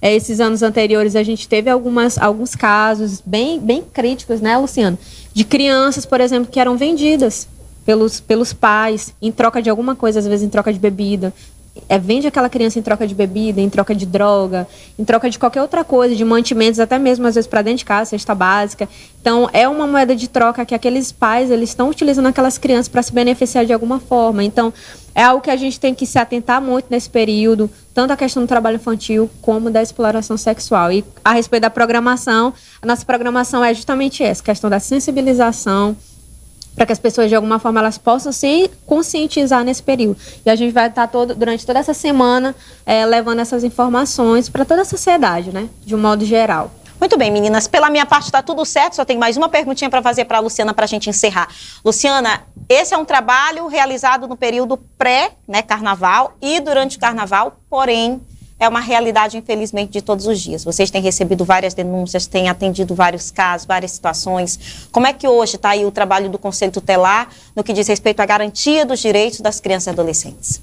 Speaker 18: esses anos anteriores, a gente teve alguns casos bem críticos, né, Luciano? De crianças, por exemplo, que eram vendidas pelos pais em troca de alguma coisa, às vezes em troca de bebida. Vende aquela criança em troca de bebida, em troca de droga, em troca de qualquer outra coisa, de mantimentos, até mesmo às vezes para dentro de casa, cesta básica. Então é uma moeda de troca que aqueles pais eles estão utilizando aquelas crianças para se beneficiar de alguma forma. Então é algo que a gente tem que se atentar muito nesse período, tanto a questão do trabalho infantil como da exploração sexual. E a respeito da programação, a nossa programação é justamente essa, questão da sensibilização, para que as pessoas, de alguma forma, elas possam se conscientizar nesse período. E a gente vai estar durante toda essa semana levando essas informações para toda a sociedade, né? De um modo geral.
Speaker 1: Muito bem, meninas. Pela minha parte está tudo certo, só tem mais uma perguntinha para fazer para a Luciana para a gente encerrar. Luciana, esse é um trabalho realizado no período pré-carnaval e durante o carnaval, porém é uma realidade, infelizmente, de todos os dias. Vocês têm recebido várias denúncias, têm atendido vários casos, várias situações. Como é que hoje está aí o trabalho do Conselho Tutelar no que diz respeito à garantia dos direitos das crianças e adolescentes?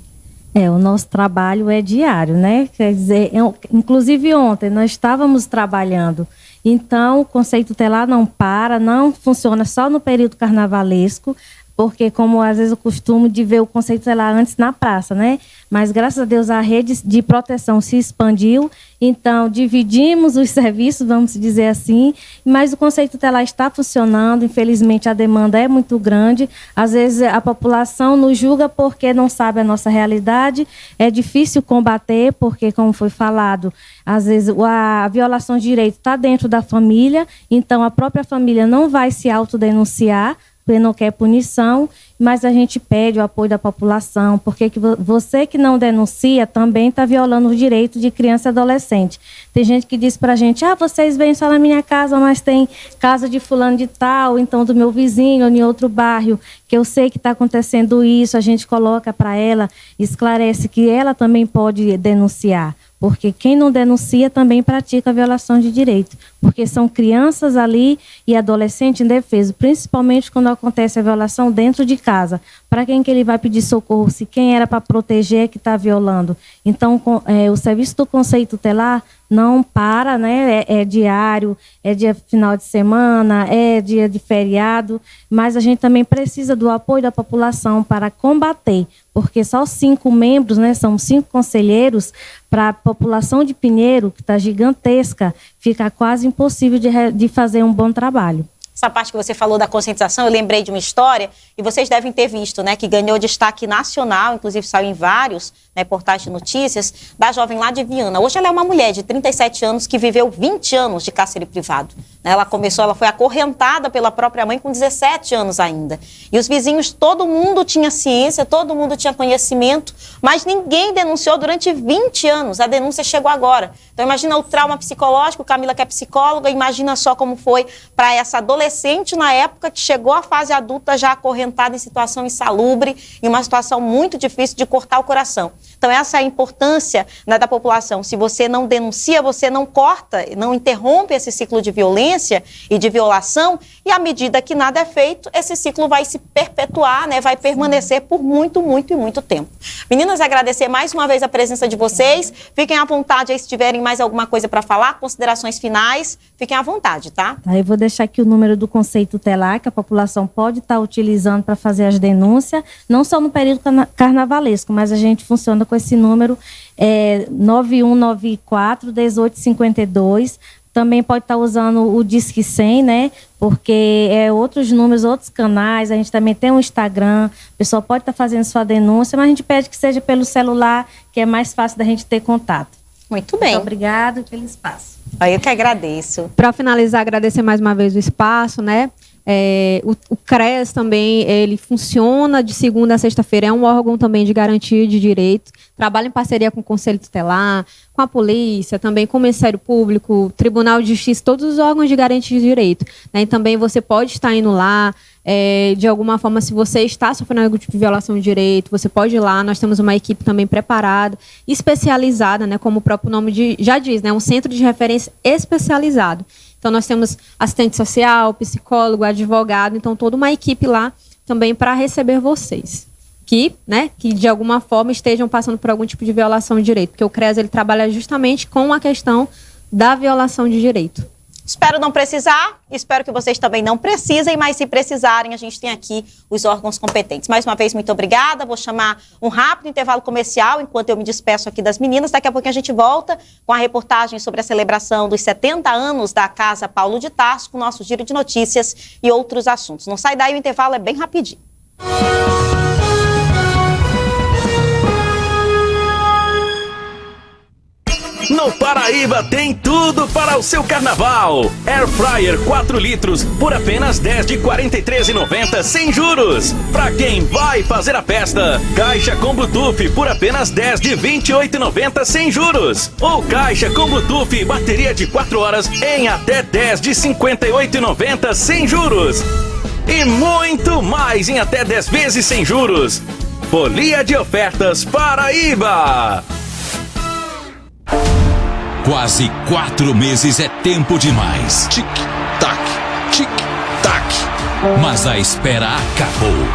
Speaker 19: O nosso trabalho é diário, né? Quer dizer, inclusive ontem nós estávamos trabalhando. Então, o Conselho Tutelar não funciona só no período carnavalesco, porque como às vezes eu costumo de ver o Conselho Tutelar antes na praça, né? Mas graças a Deus a rede de proteção se expandiu, então dividimos os serviços, vamos dizer assim, mas o Conselho Tutelar está funcionando, infelizmente a demanda é muito grande, às vezes a população nos julga porque não sabe a nossa realidade, é difícil combater, porque como foi falado, às vezes a violação de direito está dentro da família, então a própria família não vai se autodenunciar, porque não quer punição, mas a gente pede o apoio da população, porque você que não denuncia também está violando os direitos de criança e adolescente. Tem gente que diz para a gente, vocês vêm só na minha casa, mas tem casa de fulano de tal, então do meu vizinho, ou em outro bairro, que eu sei que está acontecendo isso, a gente coloca para ela, esclarece que ela também pode denunciar. Porque quem não denuncia também pratica a violação de direito. Porque são crianças ali e adolescentes indefesos, principalmente quando acontece a violação dentro de casa. Para quem que ele vai pedir socorro, se quem era para proteger que está violando? Então, o serviço do Conselho Tutelar não para, né? É diário, é dia final de semana, é dia de feriado, mas a gente também precisa do apoio da população para combater, porque só 5 membros, né? São 5 conselheiros, para a população de Pinheiro, que está gigantesca, fica quase impossível de fazer um bom trabalho.
Speaker 1: Essa parte que você falou da conscientização, eu lembrei de uma história, e vocês devem ter visto, né, que ganhou destaque nacional, inclusive saiu em vários portais de notícias, da jovem lá de Viana. Hoje ela é uma mulher de 37 anos que viveu 20 anos de cárcere privado. Ela foi acorrentada pela própria mãe com 17 anos ainda. E os vizinhos, todo mundo tinha ciência, todo mundo tinha conhecimento, mas ninguém denunciou durante 20 anos. A denúncia chegou agora. Então imagina o trauma psicológico, Camila que é psicóloga, imagina só como foi para essa adolescente na época que chegou à fase adulta já acorrentada em situação insalubre, em uma situação muito difícil de cortar o coração. Então essa é a importância, né, da população. Se você não denuncia, você não corta, não interrompe esse ciclo de violência e de violação, e à medida que nada é feito, esse ciclo vai se perpetuar, né, vai permanecer por muito, muito e muito tempo. Meninas, agradecer mais uma vez a presença de vocês. Fiquem à vontade aí se tiverem mais alguma coisa para falar, considerações finais, fiquem à vontade, tá?
Speaker 19: Eu vou deixar aqui o número do Conselho Tutelar, que a população pode estar utilizando para fazer as denúncias, não só no período carnavalesco, mas a gente funciona com esse número 9194-1852. Também pode estar usando o Disque 100, né? Porque outros números, outros canais, a gente também tem um Instagram, a pessoa pode estar fazendo sua denúncia, mas a gente pede que seja pelo celular, que é mais fácil da gente ter contato.
Speaker 1: Muito bem.
Speaker 19: Muito obrigada pelo espaço.
Speaker 1: Eu que agradeço.
Speaker 18: Para finalizar, agradecer mais uma vez o espaço, né? O CREAS também, ele funciona de segunda a sexta-feira, é um órgão também de garantia de direito, trabalha em parceria com o Conselho Tutelar, com a polícia, também com o Ministério Público, Tribunal de Justiça, todos os órgãos de garantia de direito, né? E também você pode estar indo lá, de alguma forma, se você está sofrendo algum tipo de violação de direito, você pode ir lá, nós temos uma equipe também preparada, especializada, né? Como o próprio nome já diz, né? Um centro de referência especializado. Então, nós temos assistente social, psicólogo, advogado, então toda uma equipe lá também para receber vocês. Que de alguma forma estejam passando por algum tipo de violação de direito. Porque o CREAS, ele trabalha justamente com a questão da violação de direito.
Speaker 1: Espero não precisar, espero que vocês também não precisem, mas se precisarem, a gente tem aqui os órgãos competentes. Mais uma vez, muito obrigada. Vou chamar um rápido intervalo comercial, enquanto eu me despeço aqui das meninas. Daqui a pouquinho a gente volta com a reportagem sobre a celebração dos 70 anos da Casa Paulo de Tarso, com o nosso giro de notícias e outros assuntos. Não sai daí, o intervalo é bem rapidinho.
Speaker 13: No Paraíba tem tudo para o seu carnaval. Air Fryer 4 litros por apenas 10 de R$ 43,90 sem juros. Para quem vai fazer a festa, caixa com Bluetooth por apenas 10 de R$ 28,90 sem juros. Ou caixa com Bluetooth e bateria de 4 horas em até 10 de R$ 58,90 sem juros. E muito mais em até 10 vezes sem juros. Folia de ofertas Paraíba.
Speaker 14: Quase 4 meses é tempo demais. Tic-tac, tic-tac. Mas a espera acabou.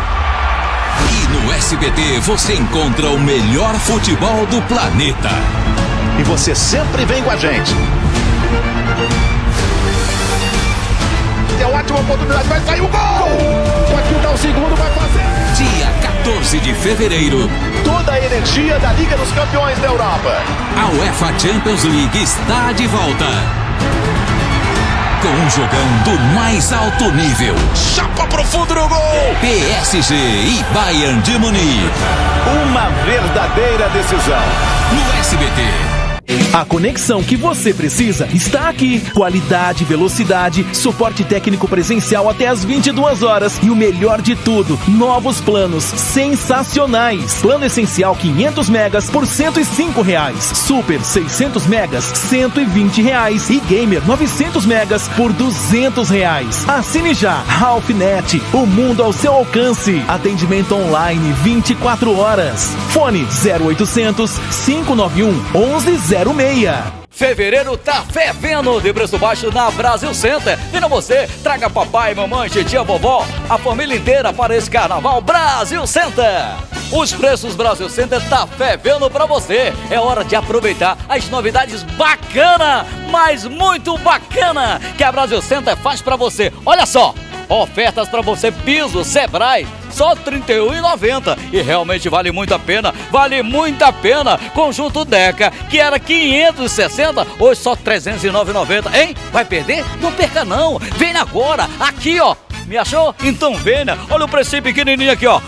Speaker 14: E no SBT você encontra o melhor futebol do planeta.
Speaker 15: E você sempre vem com a gente. É uma ótima oportunidade, vai sair o gol! Pode dar o segundo, vai fazer.
Speaker 14: Dia 14 de fevereiro.
Speaker 15: Toda a energia da Liga dos Campeões da Europa.
Speaker 14: A UEFA Champions League está de volta. Com um jogão do mais alto nível.
Speaker 15: Chapa pro fundo no gol!
Speaker 14: PSG e Bayern de Munique.
Speaker 15: Uma verdadeira decisão.
Speaker 14: No SBT.
Speaker 10: A conexão que você precisa está aqui. Qualidade, velocidade, suporte técnico presencial até às 22 horas. E o melhor de tudo, novos planos sensacionais. Plano essencial 500 megas por R$ 105. Super 600 megas, R$ 120. E Gamer 900 megas por R$ 200. Assine já. Ralphnet, o mundo ao seu alcance. Atendimento online 24 horas. Fone 0800 591 1106.
Speaker 16: Fevereiro tá fervendo de preço baixo na Brasil Center. Venha você, traga papai, mamãe, titia, vovó, a família inteira para esse carnaval Brasil Center. Os preços Brasil Center tá fervendo para você. É hora de aproveitar as novidades bacana, mas muito bacana que a Brasil Center faz para você. Olha só, ofertas para você, piso Sebrae, só R$ 31,90 e realmente vale muito a pena, Conjunto Deca, que era 560, hoje só R$ 309,90, hein? Vai perder? Não perca não, vem agora, aqui ó, me achou? Então venha, olha o precinho pequenininho aqui ó,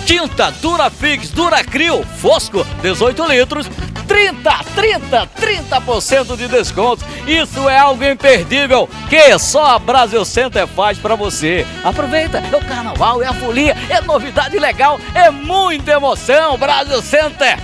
Speaker 16: tinta Durafix, Duracril, Fosco, 18 litros, 30% de desconto. Isso é algo imperdível que só a Brasil Center faz pra você. Aproveita, é o carnaval, é a folia, é novidade legal, é muita emoção. Brasil Center,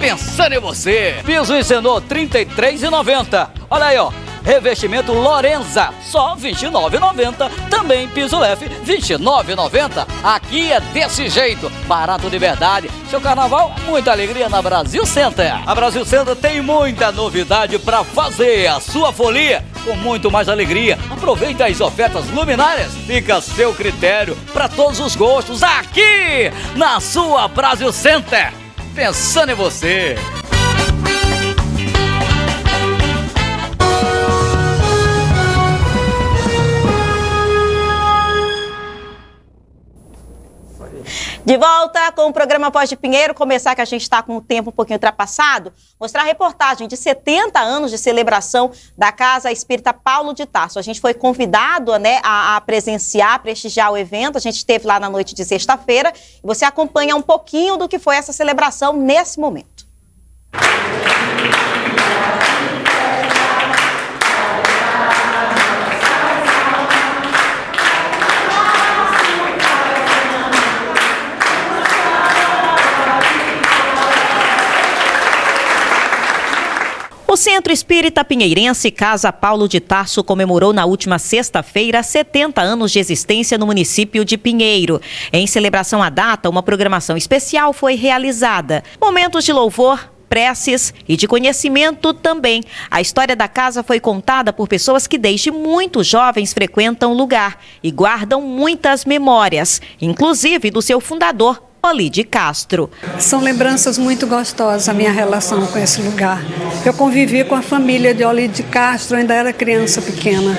Speaker 16: pensando em você. Piso Encenô, R$ 33,90. Olha aí, ó. Revestimento Lorenza, só R$ 29,90. Também piso leve, R$ 29,90. Aqui é desse jeito, barato de verdade. Seu carnaval, muita alegria na Brasil Center. A Brasil Center tem muita novidade para fazer a sua folia com muito mais alegria. Aproveita as ofertas luminárias, fica a seu critério para todos os gostos aqui na sua Brasil Center. Pensando em você.
Speaker 1: De volta com o programa Voz de Pinheiro, começar que a gente está com o tempo um pouquinho ultrapassado, mostrar a reportagem de 70 anos de celebração da Casa Espírita Paulo de Tarso. A gente foi convidado, né, a presenciar, prestigiar o evento, a gente esteve lá na noite de sexta-feira e você acompanha um pouquinho do que foi essa celebração nesse momento. O Centro Espírita Pinheirense Casa Paulo de Tarso comemorou na última sexta-feira 70 anos de existência no município de Pinheiro. Em celebração à data, uma programação especial foi realizada. Momentos de louvor, preces e de conhecimento também. A história da casa foi contada por pessoas que desde muito jovens frequentam o lugar e guardam muitas memórias, inclusive do seu fundador, Olide Castro.
Speaker 20: São lembranças muito gostosas a minha relação com esse lugar. Eu convivi com a família de Olide Castro, ainda era criança pequena.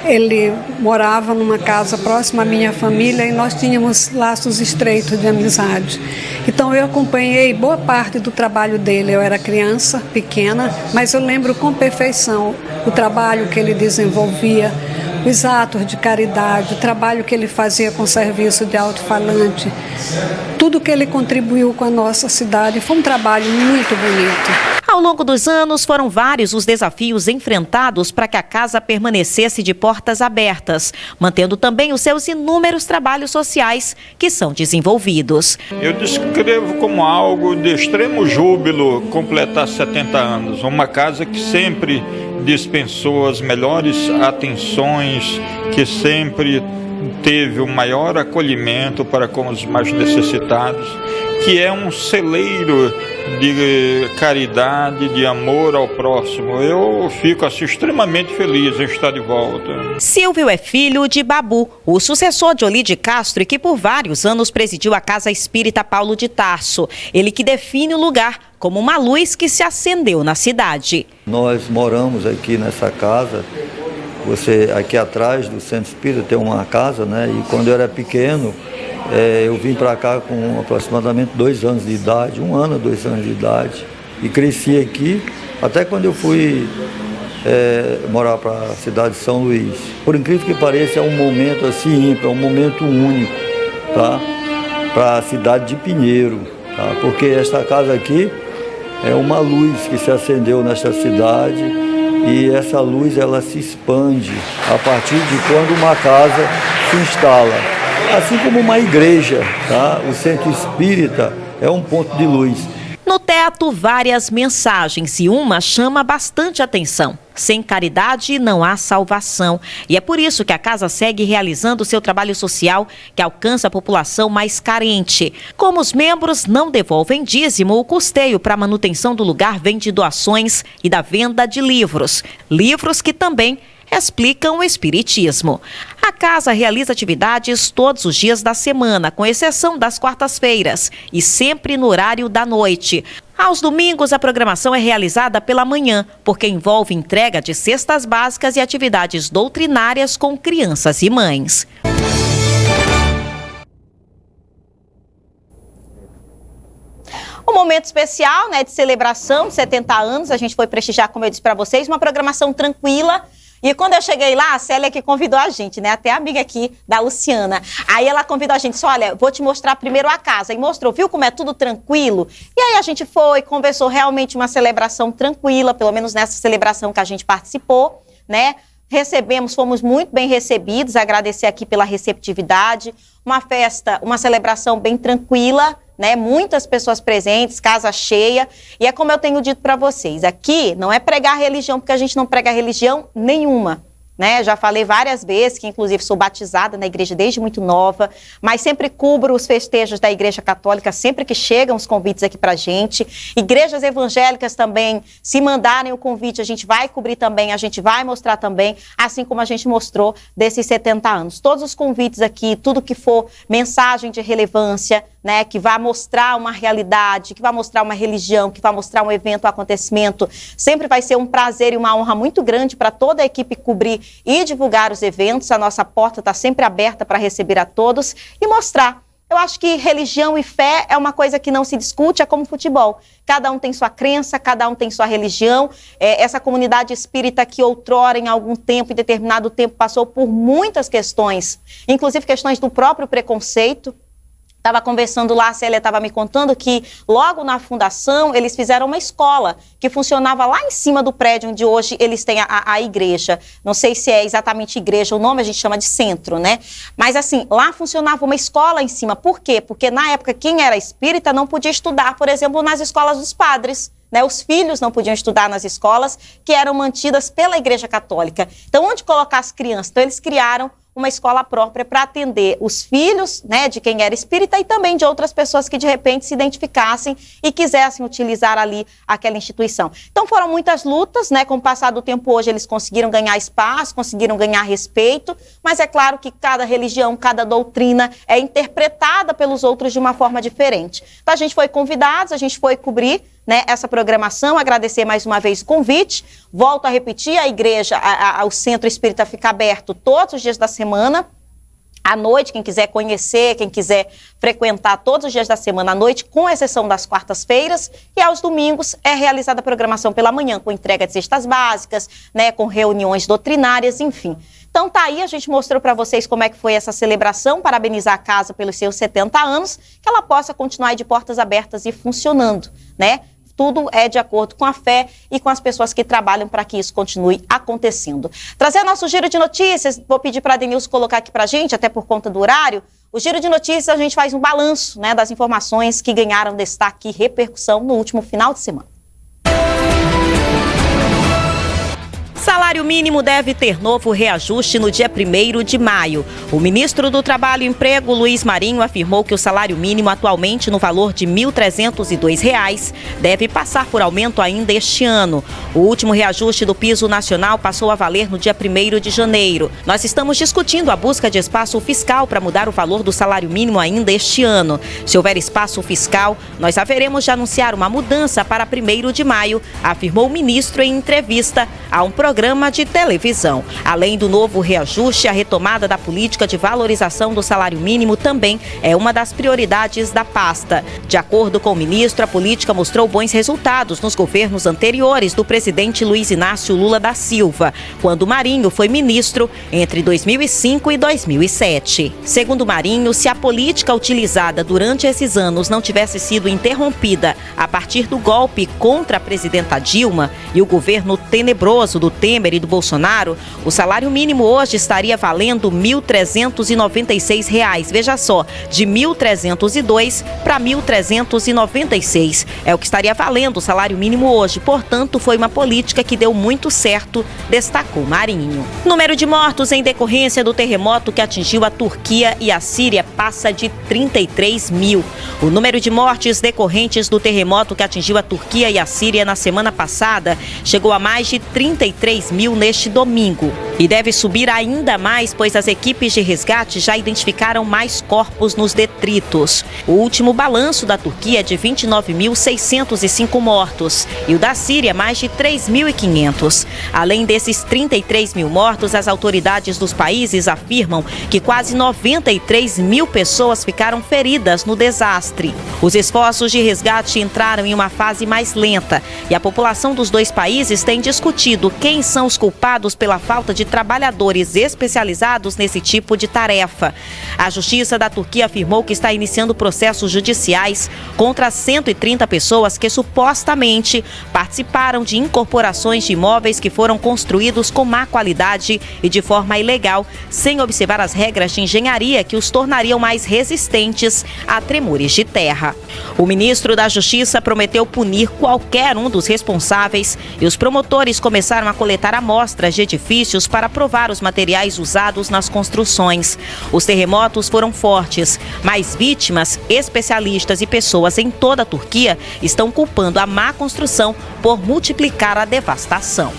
Speaker 20: Ele morava numa casa próxima à minha família e nós tínhamos laços estreitos de amizade. Então eu acompanhei boa parte do trabalho dele. Eu era criança, pequena, mas eu lembro com perfeição o trabalho que ele desenvolvia, os atos de caridade, o trabalho que ele fazia com serviço de alto-falante. Tudo que ele contribuiu com a nossa cidade foi um trabalho muito bonito.
Speaker 1: Ao longo dos anos, foram vários os desafios enfrentados para que a casa permanecesse de portas abertas, mantendo também os seus inúmeros trabalhos sociais que são desenvolvidos.
Speaker 21: Eu descrevo como algo de extremo júbilo completar 70 anos. Uma casa que sempre dispensou as melhores atenções, que sempre teve o maior acolhimento para com os mais necessitados, que é um celeiro de caridade, de amor ao próximo. Eu fico assim extremamente feliz em estar de volta.
Speaker 1: Silvio é filho de Babu, o sucessor de Olide Castro e que por vários anos presidiu a Casa Espírita Paulo de Tarso. Ele que define o lugar como uma luz que se acendeu na cidade.
Speaker 22: Nós moramos aqui nessa casa. Você aqui atrás do Centro Espírita tem uma casa, né? E quando eu era pequeno, eu vim para cá com aproximadamente 2 anos de idade, 1 ano, 2 anos de idade, e cresci aqui até quando eu fui morar para a cidade de São Luís. Por incrível que pareça, é um momento assim ímpar, é um momento único, tá? Para a cidade de Pinheiro, tá? Porque esta casa aqui é uma luz que se acendeu nesta cidade e essa luz ela se expande a partir de quando uma casa se instala. Assim como uma igreja, tá? O Centro Espírita é um ponto de luz.
Speaker 1: No teto, várias mensagens e uma chama bastante atenção. Sem caridade não há salvação. E é por isso que a casa segue realizando seu trabalho social que alcança a população mais carente. Como os membros não devolvem dízimo, o custeio para a manutenção do lugar vem de doações e da venda de livros. Livros que também explicam o espiritismo. A casa realiza atividades todos os dias da semana, com exceção das quartas-feiras, e sempre no horário da noite. Aos domingos, a programação é realizada pela manhã, porque envolve entrega de cestas básicas e atividades doutrinárias com crianças e mães. Um momento especial, né, de celebração de 70 anos. A gente foi prestigiar, como eu disse para vocês, uma programação tranquila. E quando eu cheguei lá, a Célia que convidou a gente, né? Até a amiga aqui da Luciana. Aí ela convidou a gente, disse, olha, vou te mostrar primeiro a casa. E mostrou, viu como é tudo tranquilo? E aí a gente foi, conversou, realmente uma celebração tranquila, pelo menos nessa celebração que a gente participou, né? Recebemos, fomos muito bem recebidos, agradecer aqui pela receptividade. Uma festa, uma celebração bem tranquila, né? Muitas pessoas presentes, casa cheia. E é como eu tenho dito para vocês, aqui não é pregar religião, porque a gente não prega religião nenhuma, né? Já falei várias vezes que, inclusive, sou batizada na igreja desde muito nova, mas sempre cubro os festejos da Igreja Católica, sempre que chegam os convites aqui pra gente. Igrejas evangélicas também, se mandarem o convite, a gente vai cobrir também, a gente vai mostrar também, assim como a gente mostrou desses 70 anos. Todos os convites aqui, tudo que for mensagem de relevância, né, que vai mostrar uma realidade, que vai mostrar uma religião, que vai mostrar um evento, um acontecimento, sempre vai ser um prazer e uma honra muito grande para toda a equipe cobrir e divulgar os eventos. A nossa porta está sempre aberta para receber a todos e mostrar. Eu acho que religião e fé é uma coisa que não se discute, é como futebol. Cada um tem sua crença, cada um tem sua religião. Essa comunidade espírita que outrora, em algum tempo, em determinado tempo, passou por muitas questões, inclusive questões do próprio preconceito. Estava conversando lá, a Célia estava me contando que logo na fundação eles fizeram uma escola que funcionava lá em cima do prédio onde hoje eles têm a igreja. Não sei se é exatamente igreja o nome, a gente chama de centro, né? Mas assim, lá funcionava uma escola em cima. Por quê? Porque na época quem era espírita não podia estudar, por exemplo, nas escolas dos padres. Né, os filhos não podiam estudar nas escolas que eram mantidas pela Igreja Católica. Então, onde colocar as crianças? Então, eles criaram uma escola própria para atender os filhos, né, de quem era espírita e também de outras pessoas que de repente se identificassem e quisessem utilizar ali aquela instituição. Então foram muitas lutas, né, com o passar do tempo hoje eles conseguiram ganhar espaço, conseguiram ganhar respeito, mas é claro que cada religião, cada doutrina é interpretada pelos outros de uma forma diferente. Então a gente foi convidados, a gente foi cobrir, né, essa programação, agradecer mais uma vez o convite. Volto a repetir, a igreja, o Centro Espírita fica aberto todos os dias da semana, à noite, quem quiser conhecer, quem quiser frequentar todos os dias da semana à noite, com exceção das quartas-feiras, e aos domingos é realizada a programação pela manhã, com entrega de cestas básicas, né, com reuniões doutrinárias, enfim. Então tá aí, a gente mostrou para vocês como é que foi essa celebração, parabenizar a casa pelos seus 70 anos, que ela possa continuar de portas abertas e funcionando, né? Tudo é de acordo com a fé e com as pessoas que trabalham para que isso continue acontecendo. Trazer nosso giro de notícias, vou pedir para a Denilson colocar aqui para a gente, até por conta do horário. O giro de notícias, a gente faz um balanço, né, das informações que ganharam destaque e repercussão no último final de semana. Salário mínimo deve ter novo reajuste no dia 1º de maio. O ministro do Trabalho e Emprego, Luiz Marinho, afirmou que o salário mínimo atualmente no valor de R$ 1.302 deve passar por aumento ainda este ano. O último reajuste do piso nacional passou a valer no dia 1º de janeiro. Nós estamos discutindo a busca de espaço fiscal para mudar o valor do salário mínimo ainda este ano. Se houver espaço fiscal, nós haveremos de anunciar uma mudança para 1º de maio, afirmou o ministro em entrevista a um programa de televisão. Além do novo reajuste, a retomada da política de valorização do salário mínimo também é uma das prioridades da pasta. De acordo com o ministro, a política mostrou bons resultados nos governos anteriores do presidente Luiz Inácio Lula da Silva, quando Marinho foi ministro entre 2005 e 2007. Segundo Marinho, se a política utilizada durante esses anos não tivesse sido interrompida a partir do golpe contra a presidenta Dilma e o governo tenebroso do Temer e do Bolsonaro, o salário mínimo hoje estaria valendo R$ 1.396. Veja só, de R$ 1.302 para R$ 1.396. É o que estaria valendo o salário mínimo hoje. Portanto, foi uma política que deu muito certo, destacou Marinho. Número de mortos em decorrência do terremoto que atingiu a Turquia e a Síria passa de 33 mil. O número de mortes decorrentes do terremoto que atingiu a Turquia e a Síria na semana passada chegou a mais de 33 mil neste domingo. E deve subir ainda mais, pois as equipes de resgate já identificaram mais corpos nos detritos. O último balanço da Turquia é de 29.605 mortos e o da Síria mais de 3.500. Além desses 33 mil mortos, as autoridades dos países afirmam que quase 93 mil pessoas ficaram feridas no desastre. Os esforços de resgate entraram em uma fase mais lenta e a população dos dois países tem discutido quem são os culpados pela falta de trabalhadores especializados nesse tipo de tarefa. A Justiça da Turquia afirmou que está iniciando processos judiciais contra 130 pessoas que supostamente participaram de incorporações de imóveis que foram construídos com má qualidade e de forma ilegal, sem observar as regras de engenharia que os tornariam mais resistentes a tremores de terra. O ministro da Justiça prometeu punir qualquer um dos responsáveis e os promotores começaram a coletar amostras de edifícios para provar os materiais usados nas construções. Os terremotos foram fortes, mas vítimas, especialistas e pessoas em toda a Turquia estão culpando a má construção por multiplicar a devastação.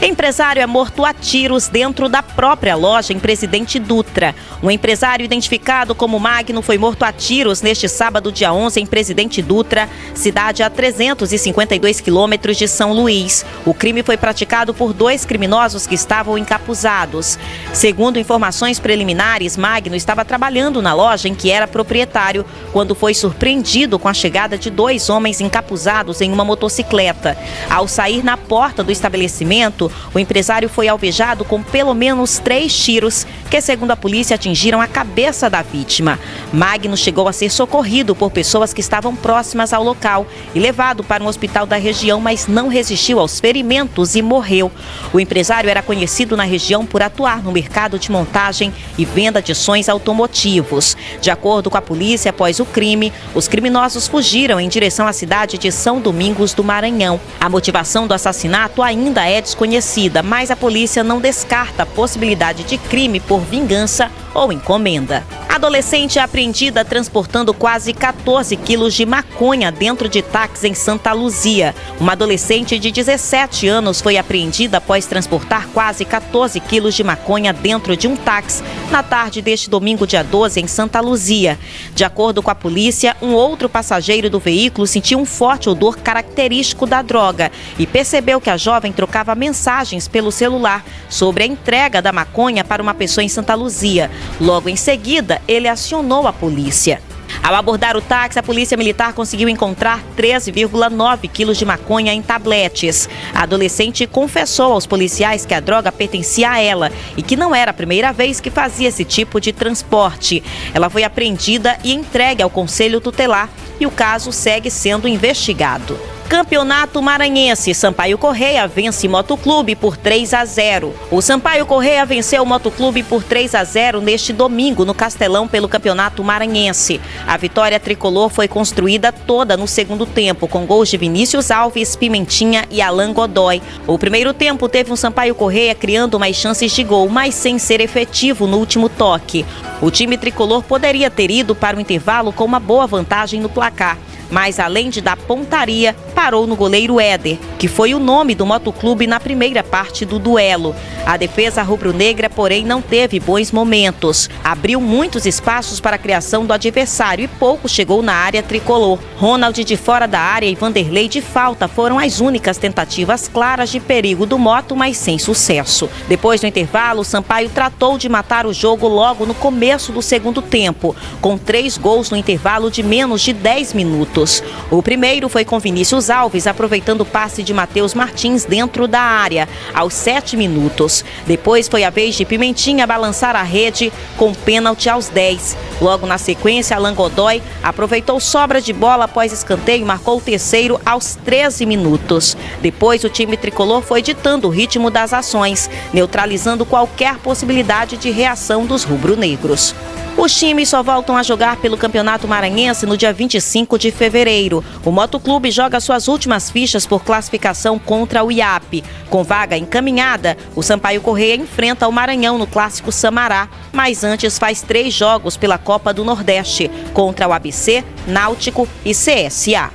Speaker 1: Empresário é morto a tiros dentro da própria loja em Presidente Dutra. Um empresário identificado como Magno foi morto a tiros neste sábado, dia 11, em Presidente Dutra, cidade a 352 quilômetros de São Luís. O crime foi praticado por 2 criminosos que estavam encapuzados. Segundo informações preliminares, Magno estava trabalhando na loja em que era proprietário quando foi surpreendido com a chegada de 2 homens encapuzados em uma motocicleta. Ao sair na porta do estabelecimento, o empresário foi alvejado com pelo menos 3 tiros que, segundo a polícia, atingiram a cabeça da vítima. Magno chegou a ser socorrido por pessoas que estavam próximas ao local e levado para um hospital da região, mas não resistiu aos ferimentos e morreu. O empresário era conhecido na região por atuar no mercado de montagem e venda de sons automotivos. De acordo com a polícia, após o crime, os criminosos fugiram em direção à cidade de São Domingos do Maranhão. A motivação do assassinato ainda é desconhecida. desconhecida, mas a polícia não descarta a possibilidade de crime por vingança ou encomenda. Adolescente é apreendida transportando quase 14 quilos de maconha dentro de táxi em Santa Luzia. Uma adolescente de 17 anos foi apreendida após transportar quase 14 quilos de maconha dentro de um táxi na tarde deste domingo, dia 12, em Santa Luzia. De acordo com a polícia, um outro passageiro do veículo sentiu um forte odor característico da droga e percebeu que a jovem trocava mensagens pelo celular sobre a entrega da maconha para uma pessoa em Santa Luzia. Logo em seguida, ele acionou a polícia. Ao abordar o táxi, a polícia militar conseguiu encontrar 13,9 quilos de maconha em tabletes. A adolescente confessou aos policiais que a droga pertencia a ela e que não era a primeira vez que fazia esse tipo de transporte. Ela foi apreendida e entregue ao Conselho Tutelar e o caso segue sendo investigado. Campeonato Maranhense, Sampaio Correia vence Motoclube por 3-0. O Sampaio Correia venceu o Motoclube por 3-0 neste domingo no Castelão pelo Campeonato Maranhense. A vitória tricolor foi construída toda no segundo tempo, com gols de Vinícius Alves, Pimentinha e Alan Godoy. O primeiro tempo teve um Sampaio Correia criando mais chances de gol, mas sem ser efetivo no último toque. O time tricolor poderia ter ido para o intervalo com uma boa vantagem no placar, mas além de dar pontaria, parou no goleiro Éder, que foi o nome do Motoclube na primeira parte do duelo. A defesa rubro-negra, porém, não teve bons momentos. Abriu muitos espaços para a criação do adversário e pouco chegou na área tricolor. Ronald de fora da área e Vanderlei de falta foram as únicas tentativas claras de perigo do Moto, mas sem sucesso. Depois do intervalo, o Sampaio tratou de matar o jogo logo no começo do segundo tempo, com 3 gols no intervalo de menos de 10 minutos. O primeiro foi com Vinícius Alves, aproveitando o passe de Matheus Martins dentro da área, aos 7 minutos. Depois foi a vez de Pimentinha balançar a rede com pênalti aos 10. Logo na sequência, Alan Godoy aproveitou sobra de bola após escanteio e marcou o terceiro aos 13 minutos. Depois, o time tricolor foi ditando o ritmo das ações, neutralizando qualquer possibilidade de reação dos rubro-negros. Os times só voltam a jogar pelo Campeonato Maranhense no dia 25 de fevereiro. O Motoclube joga suas últimas fichas por classificação contra o IAP. Com vaga encaminhada, o Sampaio Correia enfrenta o Maranhão no Clássico Samará, mas antes faz 3 jogos pela Copa do Nordeste, contra o ABC, Náutico e CSA.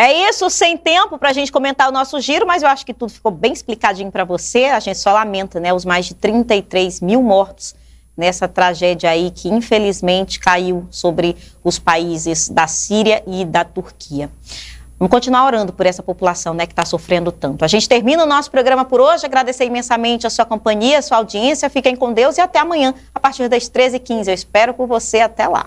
Speaker 1: É isso, sem tempo para a gente comentar o nosso giro, mas eu acho que tudo ficou bem explicadinho para você. A gente só lamenta, né, os mais de 33 mil mortos nessa tragédia aí que infelizmente caiu sobre os países da Síria e da Turquia. Vamos continuar orando por essa população, né, que está sofrendo tanto. A gente termina o nosso programa por hoje. Agradecer imensamente a sua companhia, a sua audiência. Fiquem com Deus e até amanhã, a partir das 13h15. Eu espero por você. Até lá.